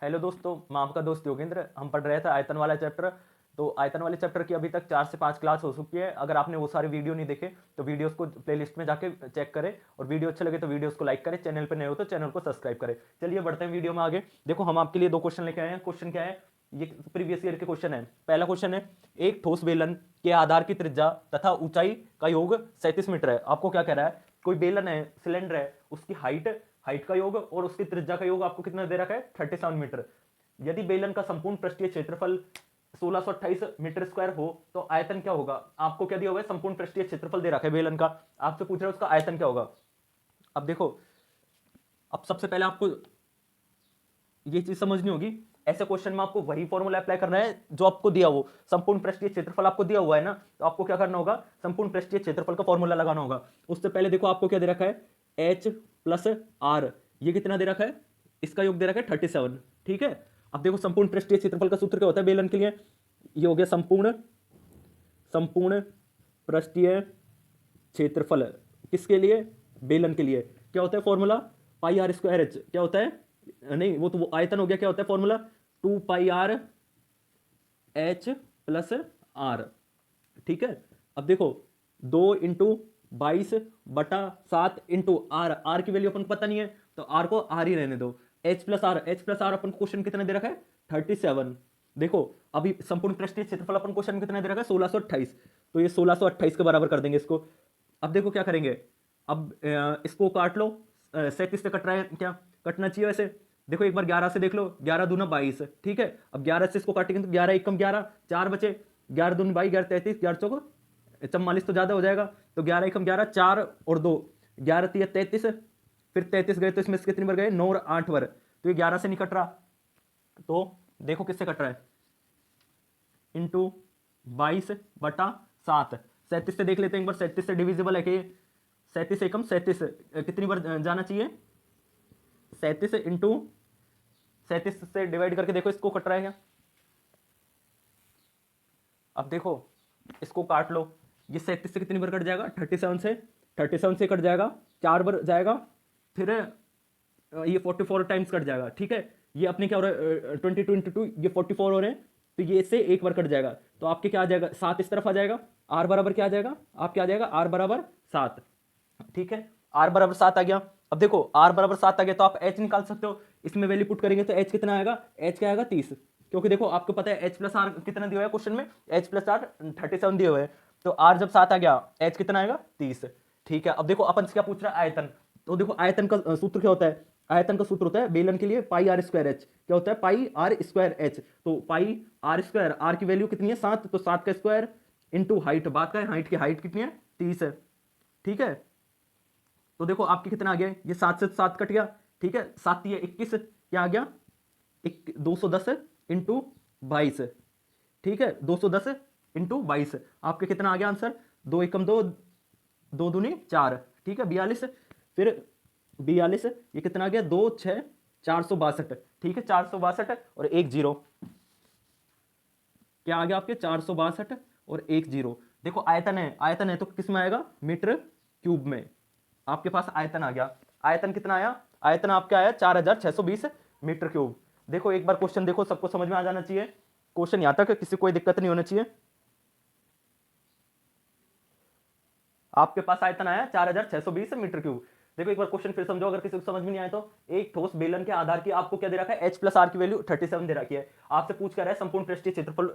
Hello दोस्तों, मैं आपका दोस्त योगेंद्र। हम पढ़ रहे थे आयतन वाला चैप्टर। तो आयतन वाले चैप्टर की अभी तक 4 से 5 क्लास हो चुकी है। अगर आपने वो सारे वीडियो नहीं देखे तो वीडियोस को प्लेलिस्ट में जाके चेक करें, और वीडियो अच्छे लगे तो वीडियोस को लाइक करें, चैनल पर नए हो तो चैनल को सब्सक्राइब करें। चलिए बढ़ते हैं वीडियो में आगे। देखो, हम आपके लिए 2 क्वेश्चन लेके आए हैं। क्वेश्चन क्या है, ये प्रीवियस ईयर के क्वेश्चन है। पहला क्वेश्चन है, एक ठोस बेलन के आधार की त्रिज्या तथा ऊंचाई का योग 37 मीटर है। आपको क्या कह रहा है, कोई बेलन है, सिलेंडर है, उसकी हाइट हाइट का योग और उसकी त्रिज्या का योग आपको कितना दे रखा है, 37 मीटर। यदि बेलन का संपूर्ण पृष्ठीय क्षेत्रफल 1628 मीटर स्क्वायर हो तो आयतन क्या होगा। आपको क्या दिया हुआ है, संपूर्ण पृष्ठीय क्षेत्रफल दे रखा है बेलन का, आपसे पूछ रहा है उसका आयतन क्या होगा। अब देखो, अब सबसे पहले आपको ये चीज समझनी होगी। ऐसे क्वेश्चन में आपको वही फॉर्मूला अप्लाई करना है जो आपको दिया हो। संपूर्ण पृष्ठीय क्षेत्रफल आपको दिया हुआ है ना, तो आपको क्या करना होगा, संपूर्ण पृष्ठीय क्षेत्रफल का फॉर्मूला लगाना होगा। उससे पहले देखो, आपको क्या दे रखा है, एच प्लस आर। ये कितना दे रखा है, इसका योग दे रखा है 37। ठीक है। अब देखो, संपूर्ण पृष्ठीय क्षेत्रफल का सूत्र क्या होता है बेलन के लिए, ये हो गया संपूर्ण संपूर्ण पृष्ठीय क्षेत्रफल। किसके लिए, बेलन के लिए। क्या होता है formula, pi r square h. क्या होता है, नहीं वो तो वो आयतन हो गया। क्या होता है formula, 2 pi r h plus r. ठीक है। अब देखो, 2 × 22/7 इंटू आर। आर की वैल्यू अपन को पता नहीं है तो आर को आर ही रहने दो। एच प्लस आर अपन क्वेश्चन कितना दे रखा है, 37। देखो, अभी संपूर्ण पृष्ठीय क्षेत्रफल अपन क्वेश्चन कितना दे रखा है, 1628। तो ये 1628 के बराबर कर देंगे इसको। अब देखो क्या करेंगे, अब इसको काट लो। 37 से कट रहा है, क्या कटना चाहिए वैसे। देखो एक बार 11 से देख लो, 11 दूना 22। ठीक है। अब 11 से इसको काटेंगे तो 11 एकम 11, 4 बचे। 11 दूनी 22, 11 33, 11 चौको 44 तो ज्यादा हो जाएगा। तो 11 एकम 11, 4 और 2, 11 तिया 33। फिर 33 गए तो इसमें से कितनी बार गए, 9 और 8 बार। तो ये 11 से नहीं कट रहा, तो देखो किससे कट रहा है, इंटू 22/7। 37 से देख लेते हैं एक बार, 37 से डिविजिबल है कि 37 एकम 37 कितनी बार जाना चाहिए, 37 इंटू 37 से डिवाइड करके देखो इसको कट रहा है क्या। अब देखो, इसको काट लो। ये 37 से कितनी बार कट जाएगा, 37 से कट जाएगा, 4 बार जाएगा। फिर ये 44 टाइम्स कट जाएगा। ठीक है। ये अपने क्या हो रहा है, 22 इंटू 2, ये 44 हो रहे हैं। तो ये इससे एक बार कट जाएगा, तो आपके क्या आ जाएगा, 7 इस तरफ आ जाएगा। आर बराबर क्या आ जाएगा, आप क्या आ जाएगा, आर बराबर 7। ठीक है। आर बराबर 7 आ गया। अब देखो, आर बराबर 7 आ गया तो आप एच निकाल सकते हो। इसमें वैल्यू पुट करेंगे तो एच कितना आएगा, एच क्या आएगा, 30। क्योंकि देखो आपको पता है एच प्लस आर कितना दिया हुआ है क्वेश्चन में, एच प्लस आर 37 दिए हुए हैं। तो आर जब 7 आ गया, एच कितना आएगा, 30। ठीक है। अब देखो अपन से क्या पूछ रहा है, आयतन। तो देखो आयतन का सूत्र क्या होता है, आयतन का सूत्र होता है बेलन के लिए पाई आर स्क्वायर एच। क्या होता है, पाई आर स्क्वायर एच। तो पाई आर स्क्वायर, आर की वैल्यू कितनी है, 7, तो 7 का स्क्वायर इंटू हाइट। बात का है, हाइट की हाइट कितनी है, 30 है। ठीक है। तो देखो आपके कितना आ गया, ये 7 से 7 कट गया। ठीक है। 7 ये 21, क्या आ गया, 210 इंटू 22। ठीक है। 210 इंटू 22, आपके कितना आ गया आंसर, 2 एकम 2, 2 दूनी 4। ठीक है। 42। फिर 42, ये कितना आ गया, 2 6 462। ठीक है। 462 और 1 जीरो, क्या आ गया आपके, 462 और 1 जीरो। देखो आयतन है, आयतन है तो किस में आएगा, मीटर क्यूब में। आपके पास आयतन आ गया। आयतन कितना आया, आयतन आपका आया 4620 मीटर क्यूब। देखो एक बार क्वेश्चन देखो, सबको समझ में आ जाना चाहिए क्वेश्चन, यहां तक किसी कोई दिक्कत नहीं होना चाहिए। आपके पास आयतन आया 4620 मीटर क्यूब। देखो एक बार क्वेश्चन फिर समझो, अगर किसी को समझ में नहीं आया तो। एक ठोस बेलन के आधार की आपको क्या दे रखा है, एच प्लस आर की वैल्यू 37 दे रखी है। आपसे पूछ कर रहा है संपूर्ण पृष्ठीय क्षेत्रफल,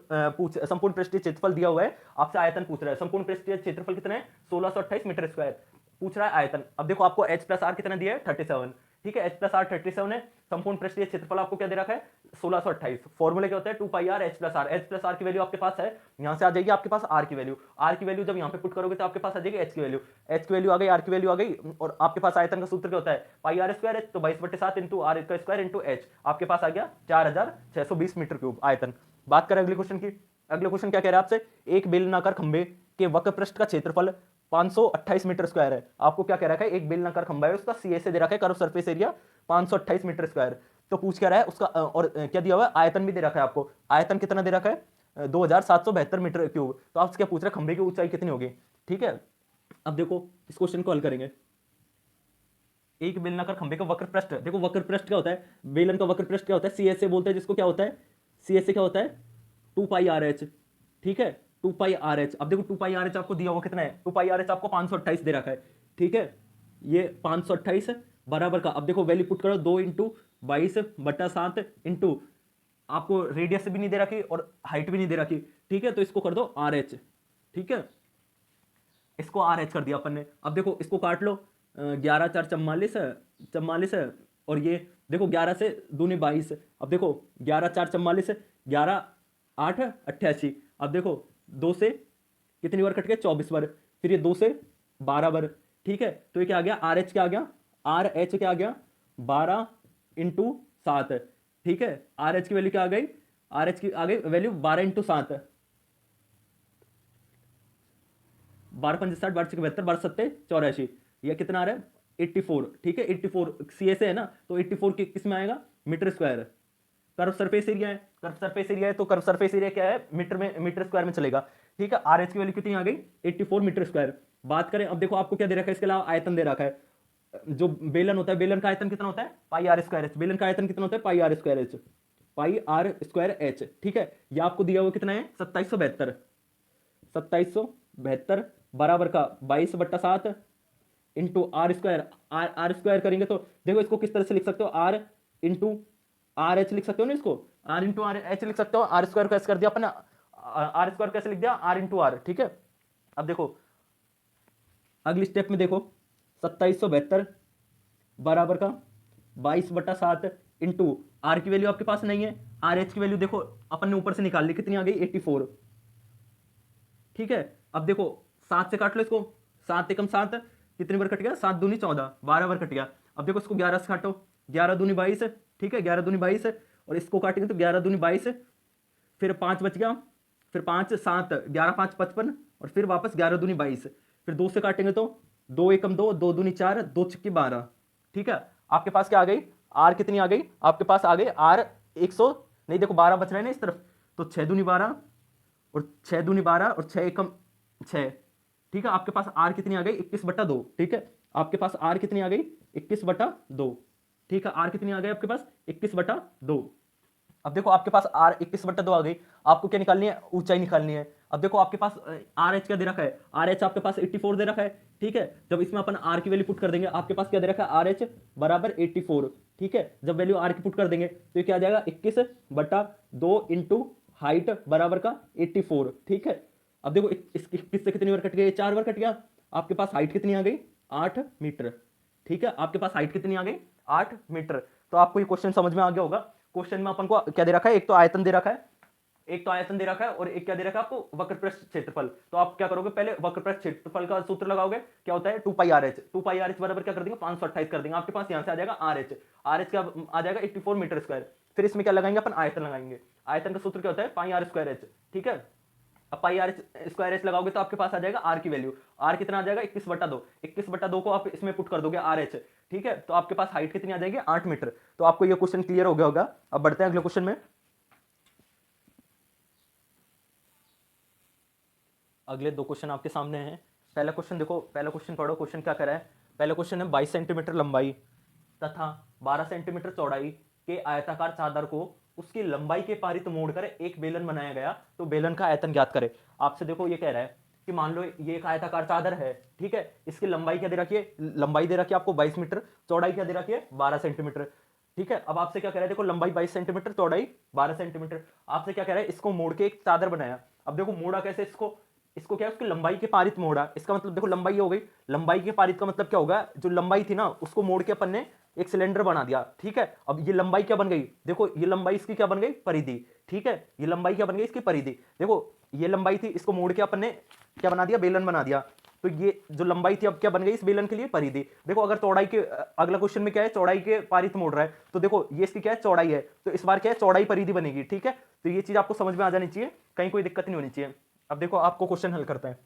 संपूर्ण पृष्ठीय क्षेत्रफल दिया हुआ है, आपसे आयतन पूछ रहा है। संपूर्ण पृष्ठीय क्षेत्रफल कितना है, 1628 मीटर स्क्वायर। पूछ रहा है आयतन। अब देखो आपको एच प्लस आर कितना दिया है, 37। ठीक है। एच प्लस आर 37 है। संपूर्ण पृष्ठीय क्षेत्रफल आपको क्या दे रखा है, 1628। फॉर्मूला क्या होता है, 2 pi r h plus r. H plus r की वैल्यू आपके पास है, यहां से आ जाएगी आपके पास आर की वैल्यू। आर की वैल्यू जब यहां पे पुट करोगे तो आपके पास आ जाएगी एच की वैल्यू। एच की वैल्यू आ गई, आर की वैल्यू आ गई, और आपके पास आयतन का सूत्र क्या होता है, पाई आर स्क्वायर एच। तो 22/7 इंटू आर का स्क्वायर इंटू एच, आपके पास आ गया 4620 मीटर क्यूब आयतन। बात करें अगले क्वेश्चन की। अगले क्वेश्चन क्या कह रहा है आपसे, एक बेलनाकार खंबे के वक्र पृष्ठ का क्षेत्रफल 528 मीटर स्क्वायर है। आपको क्या कह रखा है, एक बेलनाकार खंबा है, उसका सी ए से दे रखा है curve surface area 528 metre square. तो पूछ क्या रहा है उसका, और क्या दिया हुआ है, आयतन भी दे रखा है आपको। आयतन कितना दे रखा है, 2772 मीटर क्यूब। तो आपसे क्या पूछ रहा है, खंबे की ऊंचाई कितनी होगी। ठीक है। अब देखो इस क्वेश्चन को हल करेंगे। एक बेलनाकार खंभे का वक्र पृष्ठ, देखो वक्र पृष्ठ क्या होता है, बेलन का वक्र पृष्ठ क्या होता है, सी एस ए बोलते हैं जिसको, क्या होता है सी एस ए, क्या होता है 2 पाई आर एच, ठीक है 2 पाई आर एच। अब देखो 2 पाई आर एच आपको दिया हुआ कितना है, 2 पाई आर एच आपको 528 दे रखा है, ठीक है ये 528 बराबर का, अब देखो वैल्यू पुट करो 2 × 22/7 इंटू आपको रेडियस भी नहीं दे रखी और हाइट भी नहीं दे रखी, ठीक है तो इसको कर दो आर एच, ठीक है इसको आर एच कर दिया अपन ने। अब देखो इसको काट लो, 11×4 = 44 है, और ये देखो 11 से दूनी 22, अब देखो 11×4 = 44, 11×8 = 88, अब देखो 2 से कितनी बार कट गए 24 बार, फिर ये 2 से 12 बार, ठीक है तो ये क्या आ गया आर एच, क्या आ गया आर एच क्या आ गया 12 × 7, ठीक है आर एच की वैल्यू क्या आ गई, आर एच की आ गई वैल्यू 12 × 7, 12×5 = 60, 12×6 = 72, 12×7 = 84, यह कितना आ रहा है 84, ठीक है 84 सी एस है ना, तो 84 किस में आएगा metre square. Curve surface area है, कर्व सरफेस एरिया है तो कर्व सरफेस एरिया क्या है मीटर में, मीटर स्क्वायर में चलेगा, ठीक है आर एच की वैल्यू कितनी आ गई 84 मीटर स्क्वायर। बात करें अब देखो आपको क्या दे रखा है, इसके अलावा आयतन दे रखा है, जो बेलन होता है बेलन का आयतन कितना होता है πr²h, बेलन का आयतन कितना होता है πr²h, πr²h, ठीक है ये आपको दिया हुआ कितना है 2772, 2772 बराबर का 22/7 into r square, r square करेंगे तो देखो इसको किस तरह से लिख सकते हो, आर इंटू आर एच लिख सकते हो ना, इसको आर इंटू आर एच लिख सकते हो, आर स्क्वायर कैसे कर दिया अपन, आर स्क्वायर कैसे लिख दिया आर इंटू आर, ठीक है। अब देखो अगली स्टेप में देखो 2772 बराबर का 22/7 इंटू आर की वैल्यू आपके पास नहीं है, आर एच की वैल्यू देखो अपन ने ऊपर से निकाल ली, कितनी आ गई 84, ठीक है अब देखो 7 से काट लो इसको, 7 एकम 7 कितनी बार कट गया 7 दूनी 14, 12 बार कट गया। अब देखो इसको 11 से काटो, 11 दूनी 22, ठीक है 11 दूनी 22, और इसको काटेंगे तो 11 दूनी 22, फिर 5 बच गया, फिर 5 7, 11 5 55, और फिर वापस 11 दूनी 22, फिर 2 से काटेंगे तो 2 एकम 2, 2 दूनी 4, 2 छक्की 12, ठीक है आपके पास क्या आ गई आर कितनी आ गई, आपके पास आ गई आर 100, नहीं देखो 12 बच रहे हैं ना इस तरफ, तो 6 दूनी 12 और 6 दूनी 12 और 6 एकम 6, ठीक है आपके पास आर कितनी आ गई 21/2, ठीक है आपके पास आर कितनी आ गई 21/2, ठीक है आर कितनी आ गई आपके पास 21/2। अब देखो आपके पास आर 21/2 आ गई, आपको क्या निकालनी है ऊंचाई निकालनी है। अब देखो आपके पास आर एच क्या दे रखा है, आर एच आपके पास 84 दे रखा है, ठीक है जब इसमें अपन आर की वैल्यू पुट कर देंगे आपके पास क्या दे रखा है आर एच बराबर 84, ठीक है जब वैल्यू आर की पुट कर देंगे तो ये क्या आ जाएगा 21/2 इंटू हाइट बराबर का 84, ठीक है अब देखो किससे कितनी बार कट गया 4 बार कट गया, आपके पास हाइट कितनी आ गई 8 मीटर, ठीक है आपके पास हाइट कितनी आ गई 8 मीटर। तो आपको ये क्वेश्चन समझ में आ गया होगा, क्वेश्चन में अपन को क्या दे रखा है, एक तो आयतन दे रखा है, एक तो आयतन दे रखा है और एक क्या दे रखा है आपको वक्रपृष्ठ क्षेत्रफल। तो आप क्या करोगे पहले वक्रपृष्ठ क्षेत्रफल का सूत्र लगाओगे, क्या होता है 2 पाई आर एच बराबर क्या कर देंगे 528 कर देंगे, आपके पास यहां से आ जाएगा आर एच, आर एच क्या आ जाएगा 84 मीटर स्क्वायर। फिर इसमें क्या लगाएंगे अपन आयतन लगाएंगे, आयतन का सूत्र क्या होता है πr²h, ठीक है अब πr² लगाओगे तो आपके पास आ जाएगा आर की वैल्यू, आर कितना आ जाएगा 21/2, 21/2 को आप इसमें पुट कर दोगे आर एच, ठीक है तो आपके पास हाइट कितनी आ जाएगी 8 मीटर। तो आपको ये क्वेश्चन क्लियर हो गया होगा। अब बढ़ते हैं अगले क्वेश्चन में। अगले 2 क्वेश्चन आपके सामने हैं। पहला क्वेश्चन देखो, पहला क्वेश्चन पढ़ो, क्वेश्चन क्या करा है। पहला क्वेश्चन है 22 सेंटीमीटर लंबाई तथा 12 सेंटीमीटर चौड़ाई के आयताकार चादर को उसकी लंबाई के पारित मोड़कर एक बेलन बनाया गया, तो बेलन का आयतन ज्ञात करे। आपसे देखो ये कह रहा है कि मान लो ये एक आयताकार चादर है, ठीक है इसकी लंबाई क्या दे रखी है, लंबाई दे रखी है आपको 22 मीटर, चौड़ाई क्या दे रखी है 12 सेंटीमीटर, ठीक है अब आपसे क्या कह रहा है देखो लंबाई 22 सेंटीमीटर चौड़ाई 12 सेंटीमीटर, आपसे क्या कह रहा है इसको मोड़ के एक चादर बनाया। अब देखो मोड़ा कैसे, इसको इसको क्या है उसकी लंबाई के पारित मोड़ा, इसका मतलब देखो लंबाई हो गई, लंबाई के पारित का मतलब क्या होगा जो लंबाई थी ना उसको मोड़ के अपन ने एक सिलेंडर बना दिया, ठीक है अब ये लंबाई क्या बन गई, देखो ये लंबाई इसकी क्या बन गई परिधि, ठीक है ये लंबाई क्या बन गई इसकी परिधि, देखो ये लंबाई थी इसको मोड़ के अपन ने क्या बना दिया बेलन बना दिया, तो ये जो लंबाई थी अब क्या बन गई इस बेलन के लिए परिधि। देखो अगर चौड़ाई के अगला क्वेश्चन में क्या है चौड़ाई के पारित मोड़ रहा है, तो देखो ये इसकी क्या है चौड़ाई है, तो इस बार क्या है चौड़ाई परिधि बनेगी, ठीक है तो ये चीज आपको समझ में आ जानी चाहिए, कहीं कोई दिक्कत नहीं होनी चाहिए। अब देखो आपको क्वेश्चन हल करते हैं।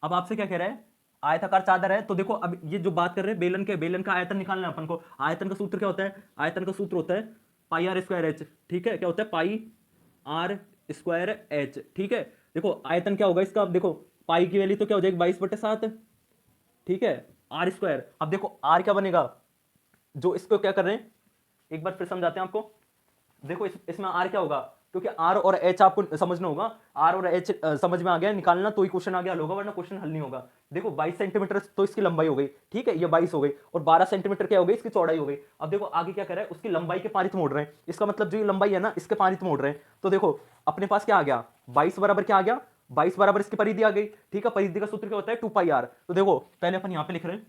अब आपसे क्या कह रहा है आयताकार चादर है, तो देखो अब ये जो बात कर रहे हैं बेलन का आयतन निकालना है अपन को। आयतन का सूत्र क्या होता है, आयतन का सूत्र होता है πr²h, ठीक है क्या होता है πr²h, ठीक है देखो आयतन क्या होगा इसका, अब देखो पाई की वैल्यू तो क्या हो जाएगी 22/7, ठीक है आर स्क्वायर, अब देखो आर क्या बनेगा, जो इसको क्या कर रहे हैं एक बार फिर समझाते हैं आपको। देखो इसमें आर क्या होगा, क्योंकि आर और एच आपको समझना होगा, आर और एच समझ में आ गया, निकालना तो ही क्वेश्चन आगे हल होगा, वरना क्वेश्चन हल नहीं होगा। देखो 22 सेंटीमीटर तो इसकी लंबाई हो गई, ठीक है, ये 22 हो गई, और 12 सेंटीमीटर क्या हो गई, इसकी चौड़ाई हो गई। अब देखो आगे क्या कर रहा है, उसकी लंबाई के पारित मोड़ रहे हैं, इसका मतलब जो ये लंबाई है ना इसके पारित मोड़ रहे हैं। तो देखो अपने पास क्या आ गया, 22 बराबर क्या आ गया, 22 बराबर इसकी परिधि आ गई, ठीक है। परिधि का सूत्र क्या होता है, 2 पाई आर। तो देखो पहले अपन यहां पे लिख रहे हैं,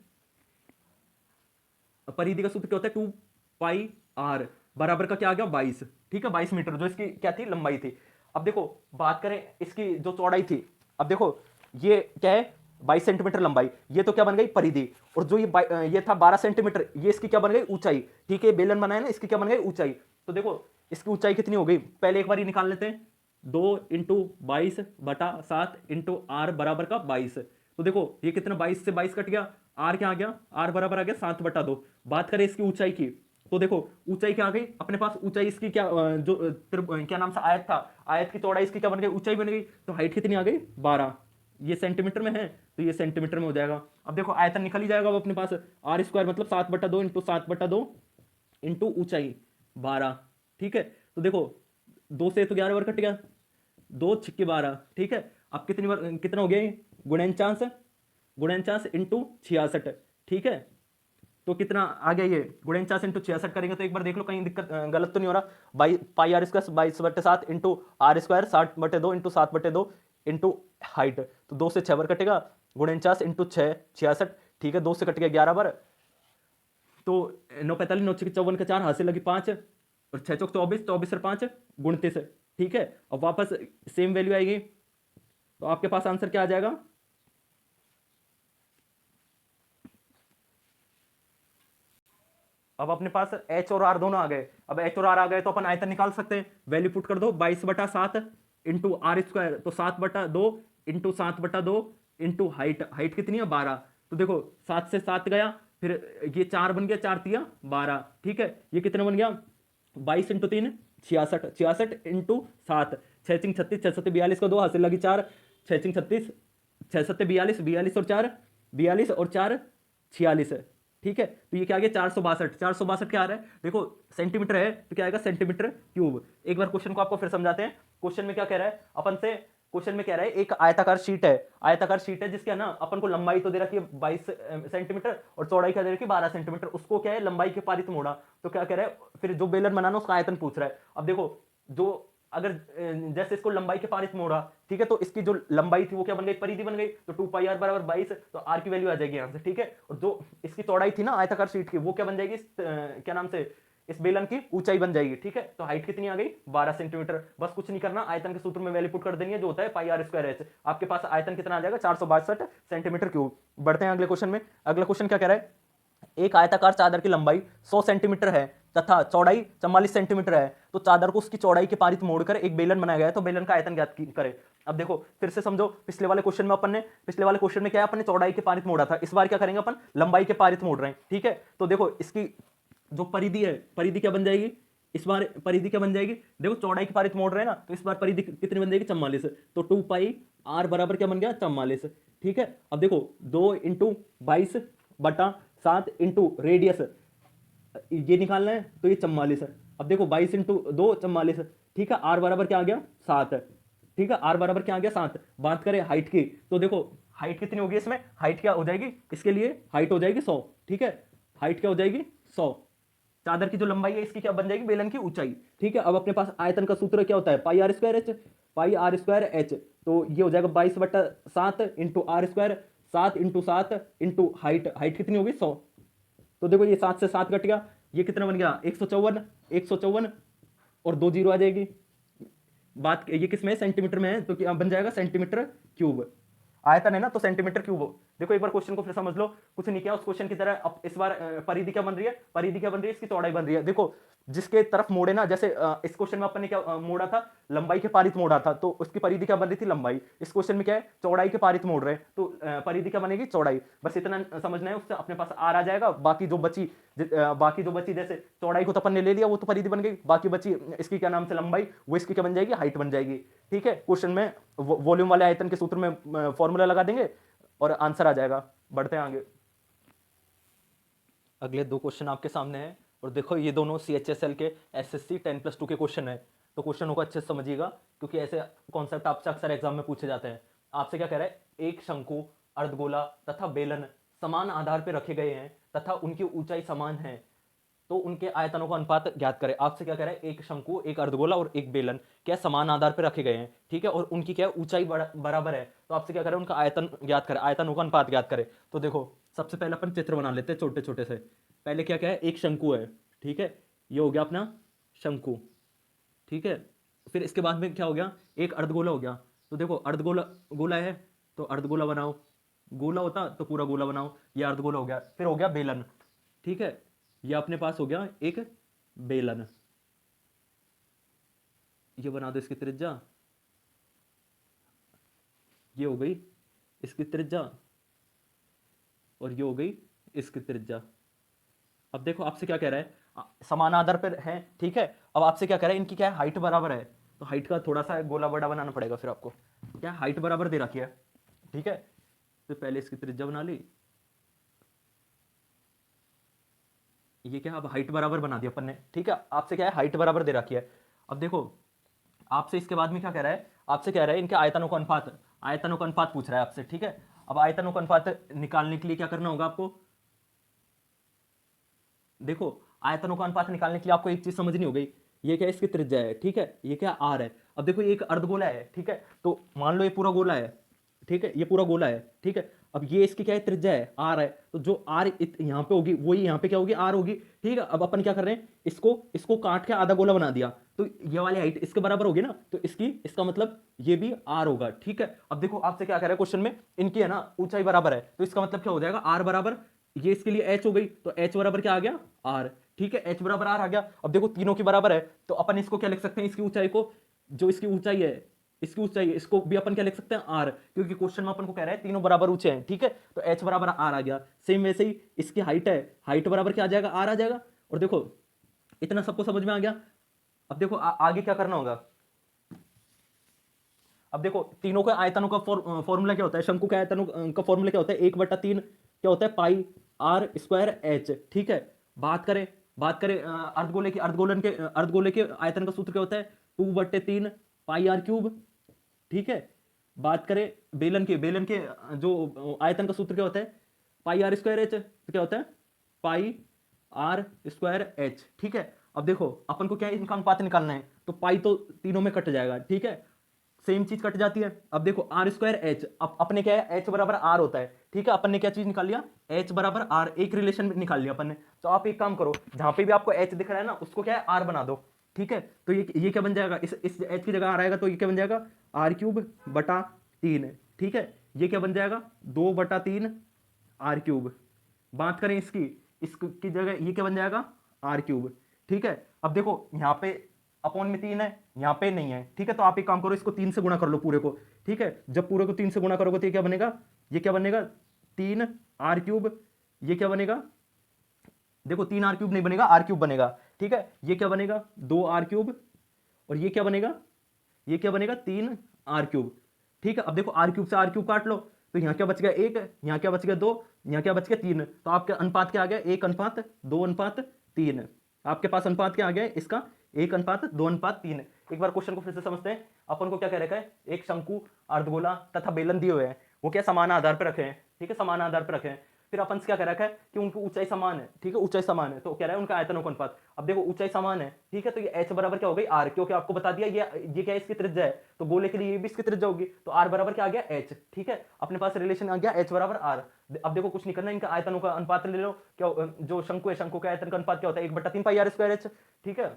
परिधि का सूत्र क्या होता है, 2 पाई आर बराबर का क्या आ गया 22, ठीक है, 22 मीटर, जो इसकी क्या थी, लंबाई थी। अब देखो बात करें इसकी जो चौड़ाई थी, अब देखो ये क्या है, 22 सेंटीमीटर लंबाई, ये तो क्या बन गई परिधि, और जो ये था 12 सेंटीमीटर, ये इसकी क्या बन गई ऊंचाई, ठीक है, बेलन बनाया ना, इसकी क्या बन गई ऊंचाई। तो देखो इसकी ऊंचाई कितनी हो गई, पहले एक बार ये निकाल लेते हैं, 2 इंटू 22/7 इंटू आर बराबर का 22। तो देखो ये कितना, 22 से 22 कट गया, आर क्या आ गया, आर बराबर आ गया 7/2। बात करें इसकी ऊंचाई की, तो देखो ऊंचाई क्या आ गई अपने पास, ऊंचाई इसकी क्या क्या नाम से आयत था, आयत की चौड़ाई इसकी क्या बन गई, ऊंचाई बन गई, तो हाइट कितनी आ गई 12, ये सेंटीमीटर में है तो ये सेंटीमीटर में हो जाएगा। अब देखो आयतन निकल ही जाएगा, अब अपने पास आर स्क्वायर मतलब 7/2 इंटू 7/2 इंटू ऊंचाई 12, ठीक है। तो देखो 2 से तो 11 बार कट गया, 2 छिक्के 12, ठीक है। अब कितनी बार कितना हो गया ये, गुणनचांस इंटू 66, ठीक है। तो कितना आ गया ये, गुणनचांस इंटू 66 करेंगे तो एक बार देख लो कहीं दिक्कत गलत तो नहीं हो रहा। Pi r square 22/7 into r square 60/2 into 7/2 into height, तो 2 से 6 बार कटेगा, 49 इंटू 6 66, ठीक है, 2 से कट गया 11 बार, तो 9 45 9 54 का 4 हाथ से लगी 5, और 6 चौक 24, 24 और 5 29, ठीक है। अब वापस सेम वैल्यू आएगी, तो आपके पास आंसर क्या आ जाएगा, अब अपने पास एच और आर दोनों आ गए। अब एच और आर आ गए तो अपन आयतन निकाल सकते हैं, वैल्यू पुट कर दो, 22/7 इंटू आर स्क्वायर, तो 7/2 इंटू 7/2 इंटू हाइट, हाइट कितनी है 12, तो देखो 7 से 7 गया, फिर ये 4 बन गया, 4 तिया 12, ठीक है। ये कितना बन गया 22 इंटू 3 66, 66 इंटू 7, 6 3 36, 6 7 42 का 2 हासिल लगी 4, 6 3 36, 6 7 42, 42 और 4 42 और 4 46, ठीक है। तो ये क्या आ गया 462, 462 क्या आ रहा है, देखो सेंटीमीटर है तो क्या आएगा सेंटीमीटर क्यूब। एक बार क्वेश्चन को आपको फिर समझाते हैं, क्वेश्चन में क्या कह रहा है अपन से, क्वेश्चन में कह रहा है एक आयताकार शीट है, आयताकार शीट है जिसके ना अपन को लंबाई तो दे रखी है 22 सेंटीमीटर और चौड़ाई क्या दे रखी है 12 सेंटीमीटर, उसको क्या है लंबाई के पारित मोड़ा, तो क्या कह रहा है फिर जो बेलन बनाना उसका आयतन पूछ रहा है। अब देखो जो अगर जैसे इसको लंबाई के पारित मोड़ा, ठीक है, तो इसकी जो लंबाई थी वो क्या बन गई परिधि बन गई, तो 2 पाई आर बराबर 22, तो आर की वैल्यू आ जाएगी यहां से, ठीक है। और जो इसकी चौड़ाई थी ना आयताकार शीट की वो क्या बन जाएगी, क्या नाम से इस बेलन की ऊंचाई बन जाएगी, ठीक है। तो हाइट कितनी आ गई 12 सेंटीमीटर, बस कुछ नहीं करना, आयतन के सूत्र में वैल्यू पुट कर देनी है जो होता है पाई आर स्क्वायर एच। आपके पास आयतन कितना आ जाएगा 462 सेंटीमीटर क्यूब। बढ़ते हैं अगले क्वेश्चन में, अगला क्वेश्चन क्या कह रहा है, एक आयताकार चादर की लंबाई 100 सेंटीमीटर है तथा चौड़ाई 44 सेंटीमीटर है, तो चादर को उसकी चौड़ाई के पारित मोड़कर एक बेलन बनाया गया है, तो बेलन का आयतन ज्ञात करें। अब देखो फिर से समझो, पिछले वाले क्वेश्चन में अपन ने, पिछले वाले क्वेश्चन में क्या है अपन ने चौड़ाई के पारित मोड़ा था, इस बार क्या करेंगे अपन लंबाई के पारित मोड़ रहे हैं, ठीक है। तो देखो इसकी जो परिधि है, परिधि क्या बन जाएगी, इस बार परिधि क्या बन जाएगी, देखो चौड़ाई के पारित मोड़ रहे हैं ना, तो इस बार परिधि कितनी बन जाएगी 44, तो 2 पाई आर बराबर क्या बन गया 44, ठीक है। अब देखो 2 इंटू 22/7 इंटू रेडियस, ये निकालना है तो ये 44 है। अब देखो 22 इंटू 2 44, ठीक है, आर बराबर क्या आ गया 7, ठीक है, आर बराबर क्या आ गया 7। बात करें हाइट की, तो देखो हाइट कितनी होगी इसमें, हाइट क्या हो जाएगी, इसके लिए हाइट हो जाएगी 100, ठीक है, हाइट क्या हो जाएगी 100। चादर की जो लंबाई है इसकी क्या बन जाएगी बेलन की ऊंचाई, ठीक है। अब अपने पास आयतन का सूत्र क्या होता है pi r square h, pi r square h, तो ये हो जाएगा 22/7 into r square, 7 into 7 into height, height कितनी होगी 100। तो देखो ये 7 से 7 कट गया, ये कितना बन गया 154, 154 और 2 जीरो आ जाएगी। बात ये किस में सेंटीमीटर में है, तो क्या बन जाएगा सेंटीमीटर क्यूब। आयतन है ना तो सेंटीमीटर क्यूब हो। देखो एक बार क्वेश्चन को फिर समझ लो, कुछ नहीं किया उस क्वेश्चन की तरह। अब इस बार परिधि क्या बन रही है, परिधि क्या बन रही है, इसकी चौड़ाई बन रही है। देखो जिसके तरफ मोड़े ना, जैसे इस क्वेश्चन में अपन ने क्या मोड़ा था, लंबाई के पारित मोड़ा था, तो उसकी परिधि क्या बन रही थी लंबाई। इस क्वेश्चन में क्या है चौड़ाई के पारित मोड़ रहे हैं, तो परिधि क्या बनेगी चौड़ाई। बस इतना समझना है, उससे अपने पास आर आ जाएगा। बाकी जो बची जैसे चौड़ाई को तो अपन ने ले लिया, वो तो परिधि बन गई, बाकी बची इसकी क्या नाम से लंबाई, वो इसकी क्या बन जाएगी हाइट बन जाएगी, ठीक है। क्वेश्चन में वॉल्यूम वाले आयतन के सूत्र में फॉर्मूला लगा देंगे और आंसर आ जाएगा। बढ़ते हैं आगे। अगले दो क्वेश्चन आपके सामने हैं और देखो ये दोनों CHSL के SSC 10+2 के क्वेश्चन है। तो क्वेश्चन को अच्छे से समझिएगा क्योंकि ऐसे कॉन्सेप्ट आपसे अक्सर एग्जाम में पूछे जाते हैं। आपसे क्या कह रहा है, एक शंकु, अर्धगोला तथा बेलन समान आधार पर रखे गए हैं तथा उनकी ऊंचाई समान है, तो उनके आयतनों का अनुपात ज्ञात करें। आपसे क्या कह रहा है, एक शंकु, एक अर्धगोला और एक बेलन क्या समान आधार पर रखे गए हैं, ठीक है, और उनकी क्या ऊंचाई बराबर है। तो आपसे क्या करें, उनका आयतन ज्ञात करें, आयतनों का अनुपात ज्ञात करें। तो देखो सबसे पहले अपन चित्र बना लेते हैं छोटे छोटे से। पहले क्या क्या है, एक शंकु है, ठीक है, ये हो गया अपना शंकु, ठीक है। फिर इसके बाद में क्या हो गया, एक अर्धगोला हो गया। तो देखो अर्धगोला गोला है तो अर्धगोला बनाओ, गोला होता तो पूरा गोला बनाओ, ये अर्धगोला हो गया। फिर हो गया बेलन, ठीक है, ये अपने पास हो गया एक बेलन, ये बना दो इसकी त्रिज्या, ये हो गई इसकी त्रिज्या और ये हो गई इसकी त्रिज्या। अब देखो आपसे क्या कह रहा है, समान आधार पर है, ठीक है। अब आपसे क्या कह रहा है, इनकी क्या है, हाइट बराबर है। तो हाइट का थोड़ा सा गोला बड़ा बनाना पड़ेगा, फिर आपको क्या हाइट बराबर दे रखी है, ठीक है। तो पहले इसकी त्रिज्या बना ली, ये क्या, अब हाइट बराबर बना दिया अपन ने, ठीक है। आपसे क्या है, हाइट बराबर दे रखी है। अब देखो आपसे इसके बाद में क्या कह रहा है, आपसे कह रहा है इनके आयतनों का अनुपात, आयतनों का अनुपात पूछ रहा है आपसे, ठीक है। अब आयतनों का अनुपात निकालने के लिए क्या करना होगा आपको, देखो आयतनों का अनुपात निकालने के लिए आपको एक चीज समझनी हो गई, ये क्या इसकी त्रिज्या है, ठीक है, ये क्या आर है। अब देखो ये एक अर्धगोला है, ठीक है, तो मान लो ये पूरा गोला है, ठीक है, ये पूरा गोला है, ठीक है। अब ये इसकी क्या है, त्रिज्या है, आर है, तो जो आर यहाँ पे होगी वही यहाँ पे क्या होगी, आर होगी, ठीक है। अब अपन क्या कर रहे हैं, इसको इसको काट के आधा गोला बना दिया, तो ये वाली हाइट इसके बराबर होगी ना, तो इसकी इसका मतलब ये भी आर होगा, ठीक है। अब देखो आपसे क्या कह रहा है क्वेश्चन में, इनकी है ना ऊंचाई बराबर है, तो इसका मतलब क्या हो जाएगा, आर बराबर, ये इसके लिए एच हो गई, तो एच बराबर क्या आ गया, आर, ठीक है, एच बराबर आर आ गया। अब देखो तीनों की बराबर है, तो अपन इसको क्या लिख सकते हैं, इसकी ऊंचाई को, जो इसकी ऊंचाई है, इसकी ऊंचाई है, इसको भी अपन क्या लिख सकते हैं, आर, क्योंकि क्वेश्चन में अपन को कह रहा है तीनों बराबर ऊंचे हैं, ठीक है, तो एच बराबर आर आ गया। सेम वैसे ही इसकी हाइट है, हाइट बराबर क्या आ जाएगा, आर आ जाएगा। और देखो इतना सबको समझ में आ गया। अब देखो आगे क्या करना होगा, अब देखो तीनों के आयतनों का फॉर्मूला क्या होता है, शंकु के आयतनों का फॉर्मूला क्या होता है, 1/3 क्या होता है, पाई आर स्क्वायर एच, ठीक है। बात करें अर्धगोले की, अर्धगोले के आयतन का सूत्र क्या होता है, 2/3 पाई आर क्यूब, ठीक है। बात करें बेलन के जो आयतन का सूत्र क्या होता है, पाई आर स्क्वायर एच, तो क्या होता है, पाई आर स्क्वायर एच, ठीक है। अब देखो अपन को क्या है, इनका अनुपात निकालना है, तो पाई तो तीनों में कट जाएगा, ठीक है, सेम चीज कट जाती है। अब देखो आर स्क्वायर एच, अपने क्या है, एच बराबर आर होता है, ठीक है, अपन ने क्या चीज निकाल लिया, एच बराबर आर, एक रिलेशन निकाल लिया अपन ने। तो आप एक काम करो, जहां पे भी आपको एच दिख रहा है ना, उसको क्या है, आर बना दो, ठीक है। तो ये क्या बन जाएगा, इस एच की जगह आर आएगा, तो ये क्या बन जाएगा, r³/3, ठीक है। ये क्या बन जाएगा, 2/3 r³। बात करें इसकी जगह ये क्या बन जाएगा, r³, ठीक है। अब देखो यहाँ पे अपॉन में 3 है, यहाँ पे नहीं है, ठीक है, तो आप एक काम करो, इसको 3 से गुणा कर लो पूरे को, ठीक है। जब पूरे को 3 से गुणा करोगे तो ये क्या बनेगा, ये क्या बनेगा, 3r³, ये क्या बनेगा, देखो 3r³ नहीं बनेगा, r³ बनेगा, ठीक है। ये क्या बनेगा, 2r³, और ये क्या बनेगा, ये क्या बनेगा, 3r³, ठीक है। अब देखो r³ से r³ काट लो, तो यहाँ क्या बच गया, 1, यहाँ क्या बच गया, 2, यहाँ क्या बच गया, 3, तो आपके अनुपात क्या आ गया, 1:2:3। आपके पास अनुपात क्या आ गया इसका, 1:2:3। एक बार क्वेश्चन को फिर से समझते हैं। अपन को क्या कह रखा है, एक शंकु, अर्धगोला तथा बेलन दिए हुए हैं, वो क्या समान आधार पर रखे हैं, ठीक है, समान आधार पर रखे हैं। फिर अपन से क्या कह रखा है कि उनकी ऊंचाई समान है, ठीक है, ऊंचाई समान है, तो कह रहा है उनका आयतनों का अनुपात। अब देखो ऊंचाई समान है, ठीक है, तो ये एच बराबर क्या हो गई, आर, क्योंकि आपको बता दिया ये क्या है, इसकी त्रिज्या है, तो गोले के लिए ये भी इसकी त्रिज्या होगी, तो आर बराबर क्या आ गया, एच, ठीक है। अपने पास रिलेशन आ गया एच बराबर आर। अब देखो कुछ नहीं करना, इनका आयतनों का अनुपात ले लो, क्या जो शंकु है, शंकु का आयतन का अनुपात क्या होता है, 1/3 पाई आर स्क्वायर एच, ठीक है।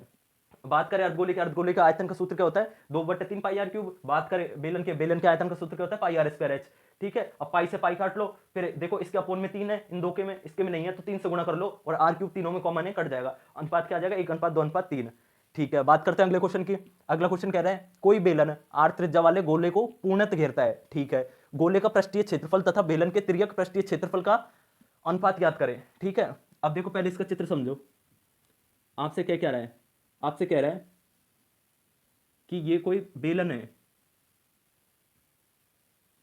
बात करें अर्धगोले के आयतन का सूत्र क्या होता है, 2/3 पाई आर क्यूब। बात करें बेलन के आयतन का सूत्र क्या होता है, पाई आर स्क्वायर एच, ठीक है। अब पाई से पाई काट लो, फिर देखो इसके अपोन में 3 है, इन दो के में, इसके में नहीं है, तो 3 से गुणा कर लो, और r³ तीनों में कॉमन है, कट जाएगा, अनुपात क्या आ जाएगा, 1:2:3, ठीक है। बात करते हैं अगले क्वेश्चन की। अगला क्वेश्चन कह रहे हैं, कोई बेलन r त्रिज्या वाले गोले को पूर्णतः घेरता है, ठीक है। गोले का पृष्ठीय क्षेत्रफल तथा बेलन के तिर्यक पृष्ठीय क्षेत्रफल का अनुपात ज्ञात करें, ठीक है। अब देखो पहले इसका चित्र समझो, आपसे क्या कह रहा है, आपसे कह रहा है कि ये कोई बेलन है,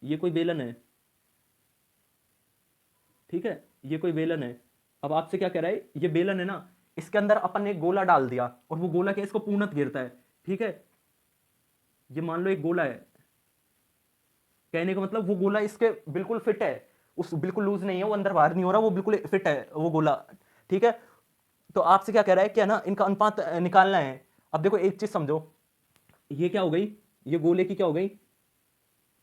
ये कोई बेलन है, ठीक है, ये कोई बेलन है। अब आपसे क्या कह रहा है, ये बेलन है ना, इसके अंदर अपन ने एक गोला डाल दिया और वो गोला क्या इसको पूर्णत घेरता है, ठीक है। ये मान लो एक गोला है, कहने का मतलब वो गोला इसके बिल्कुल फिट है, उस बिल्कुल लूज नहीं है, वो अंदर बाहर नहीं हो रहा, वो बिल्कुल फिट है वो गोला, ठीक है। तो आपसे क्या कह रहा है कि ना इनका अनुपात निकालना है। अब देखो एक चीज समझो, ये क्या हो गई, ये गोले की क्या हो गई,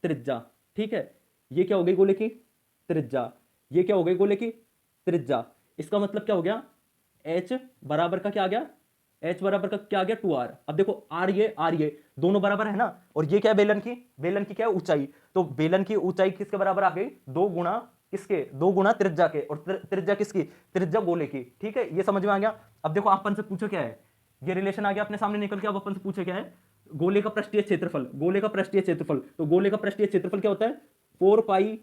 त्रिज्या, ठीक है। ये क्या हो गई गोले की त्रिज्या, ये क्या हो गई गोले की त्रिज्या। इसका मतलब क्या हो गया, h बराबर का क्या आ गया, h बराबर का क्या आ गया 2r। अब देखो r ये दोनों बराबर है ना, और ये क्या है बेलन की क्या है ऊंचाई, तो बेलन की ऊंचाई किसके बराबर आ गई, 2 गुणा किसके, 2 गुणा त्रिज्या के, और त्रिज्या किसकी, त्रिज्या गोले की, ठीक है। ये समझ में आ गया। अब देखो अपन से पूछो क्या है, ये रिलेशन आ गया अपने सामने निकल के। अब अपन से पूछे क्या है, गोले का पृष्ठीय क्षेत्रफल, गोले का पृष्ठीय क्षेत्रफल, तो गोले का पृष्ठीय क्षेत्रफल क्या होता है 4 पाई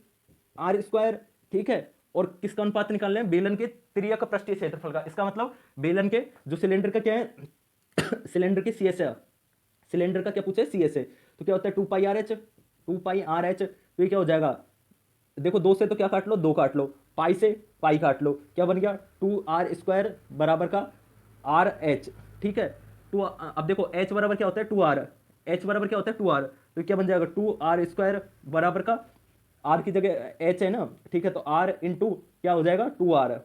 आर स्क्वायर, ठीक है। और किसका अनुपात निकालना है, बेलन के त्रिज्या का पृष्ठीय क्षेत्रफल का। इसका मतलब बेलन के जो सिलेंडर का क्या है सिलेंडर की सीएस है, सिलेंडर का क्या पूछे सीएस है, तो क्या होता है 2 pi r H, 2 pi r H. तो ये क्या हो जाएगा, देखो 2 से तो क्या काट लो, 2 काट लो, पाई से पाई काट लो, क्या बन गया 2r स्क्वायर बराबर का आर एच, ठीक है। टू, अब देखो h बराबर क्या होता है 2r, h बराबर क्या होता है 2r, तो क्या बन जाएगा 2r स्क्वायर बराबर का r की जगह h है ना, ठीक है, तो r इंटू क्या हो जाएगा 2r,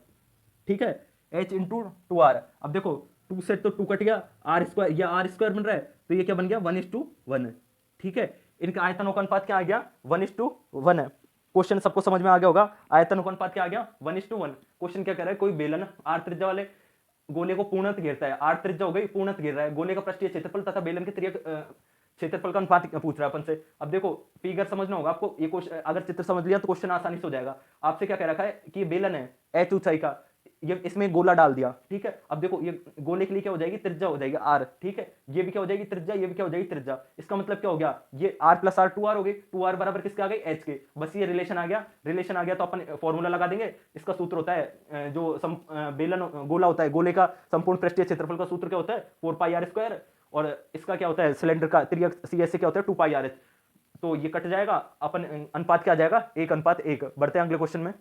ठीक है, h इंटू 2r। अब देखो 2 से तो 2 कट गया, r स्क्वायर, या r स्क्वायर बन रहा है, तो ये क्या बन गया 1:1, ठीक है। इनका आयतनों का अनुपात क्या आ गया 1:1 है। क्वेश्चन सबको समझ में आ गया होगा, आयतनों का अनुपात क्या आ गया 1:1। क्वेश्चन क्या कह रहा है, कोई बेलन r त्रिज्या वाले गोले को पूर्णत घेरता है, r त्रिज्या हो गई पूर्णत घेर रहा है, गोले का पृष्ठीय क्षेत्रफल तथा बेलन के त्रिज्या क्षेत्रफल का अनुपात पूछ रहा है अपन से। अब देखो फिगर समझना होगा आपको, ये क्वेश्चन अगर चित्र समझ लिया तो क्वेश्चन आसानी से हो जाएगा। आपसे क्या कह रखा है कि ये बेलन है h ऊंचाई का, ये इसमें गोला डाल दिया, ठीक है। अब देखो ये गोले के लिए क्या हो जाएगी त्रिज्या हो जाएगी r, ठीक है। ये भी क्या हो जाएगी त्रिज्या, ये भी क्या हो जाएगी त्रिज्या। इसका मतलब क्या हो गया, ये r प्लस r 2r हो गई, 2r बराबर किसके आ गई h के। बस ये रिलेशन आ गया, रिलेशन आ गया तो अपन फॉर्मूला लगा देंगे। इसका सूत्र होता है जो बेलन गोला होता है, गोले का संपूर्ण पृष्ठीय क्षेत्रफल का सूत्र क्या होता है 4 पाई आर स्क्वायर, और इसका क्या होता है सिलेंडर का त्रिज्या cs से क्या होता है 2 पाई आर एच। तो ये कट जाएगा, अपन अनुपात क्या आ जाएगा 1:1। बढ़ते हैं अगले क्वेश्चन में।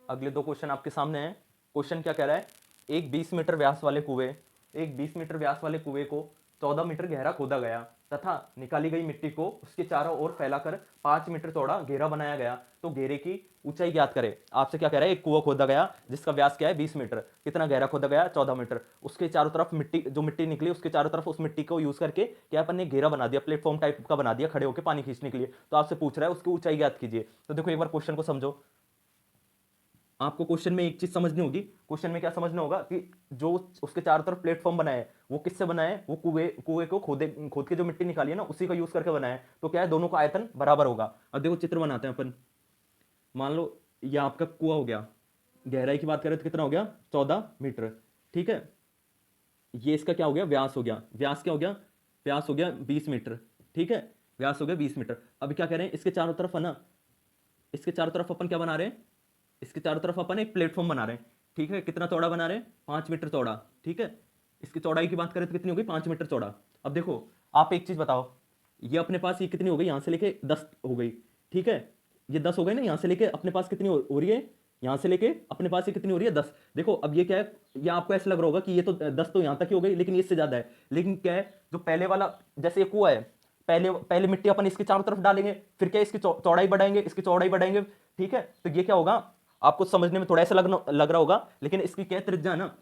अगले 2 क्वेश्चन आपके सामने हैं। क्वेश्चन क्या कह रहा है, एक 20 मीटर व्यास वाले कुएं, एक 20 मीटर व्यास वाले कुएं को 14 मीटर गहरा खोदा गया तथा निकाली गई मिट्टी को उसके चारों ओर फैलाकर 5 मीटर चौड़ा घेरा बनाया गया, तो घेरे की ऊंचाई ज्ञात करें। आपसे क्या कह रहा है, एक कुआं खोदा गया जिसका व्यास क्या है 20 मीटर, कितना गहरा खोदा गया 14 मीटर, उसके चारों तरफ मिट्टी, जो मिट्टी निकली उसके चारों तरफ उस मिट्टी को यूज करके क्या अपन ने घेरा बना दिया, प्लेटफॉर्म टाइप का बना दिया खड़े होकर पानी खींचने के लिए। तो आपसे पूछ रहा है उसकी ऊंचाई ज्ञात कीजिए। तो देखो एक बार क्वेश्चन को समझो, आपको क्वेश्चन में एक चीज समझनी होगी। क्वेश्चन में क्या समझना होगा कि जो उसके चारों तरफ प्लेटफॉर्म बनाया है वो किससे बनाया है, वो कुएं को खोद के जो मिट्टी निकाली है ना उसी का यूज करके बनाया है। तो क्या है दोनों का आयतन बराबर होगा। अब देखो चित्र बनाते हैं अपन। मान लो ये आपका कुआं हो गया, गहराई की बात करें तो कितना हो गया 14 मीटर, ठीक है। ये इसका क्या हो गया व्यास हो गया, व्यास क्या हो गया, व्यास हो गया 20 मीटर, ठीक है, व्यास हो गया 20 मीटर। अब क्या कह रहे हैं इसके चारों तरफ है ना, इसके चारों तरफ अपन क्या बना रहे हैं, इसके चारों तरफ अपन एक प्लेटफॉर्म बना रहे हैं, ठीक है। कितना चौड़ा बना रहे हैं 5 मीटर चौड़ा, ठीक है। इसकी चौड़ाई की बात करें तो कितनी हो गई 5 मीटर चौड़ा। अब देखो आप एक चीज बताओ, ये अपने पास ये कितनी हो गई, यहां से लेके 10 हो गई, ठीक है। ये 10 हो गई ना, यहां से लेके अपने पास कितनी हो रही है, यहां से लेके अपने पास ये कितनी हो रही है 10। देखो अब ये क्या है, ये आपको ऐसा लग रहा होगा कि ये तो 10 तो यहां तक ही हो गई, लेकिन ये इससे ज्यादा है। लेकिन क्या है जो पहले वाला, जैसे ये कुआं है, पहले पहले मिट्टी अपन इसके चारों तरफ डालेंगे, फिर क्या इसकी चौड़ाई बढ़ाएंगे, इसकी चौड़ाई बढ़ाएंगे, ठीक है। तो ये क्या होगा आपको समझने में थोड़ा ऐसा लग रहा होगा, लेकिन इसकी क्या त्रिज्या है ना,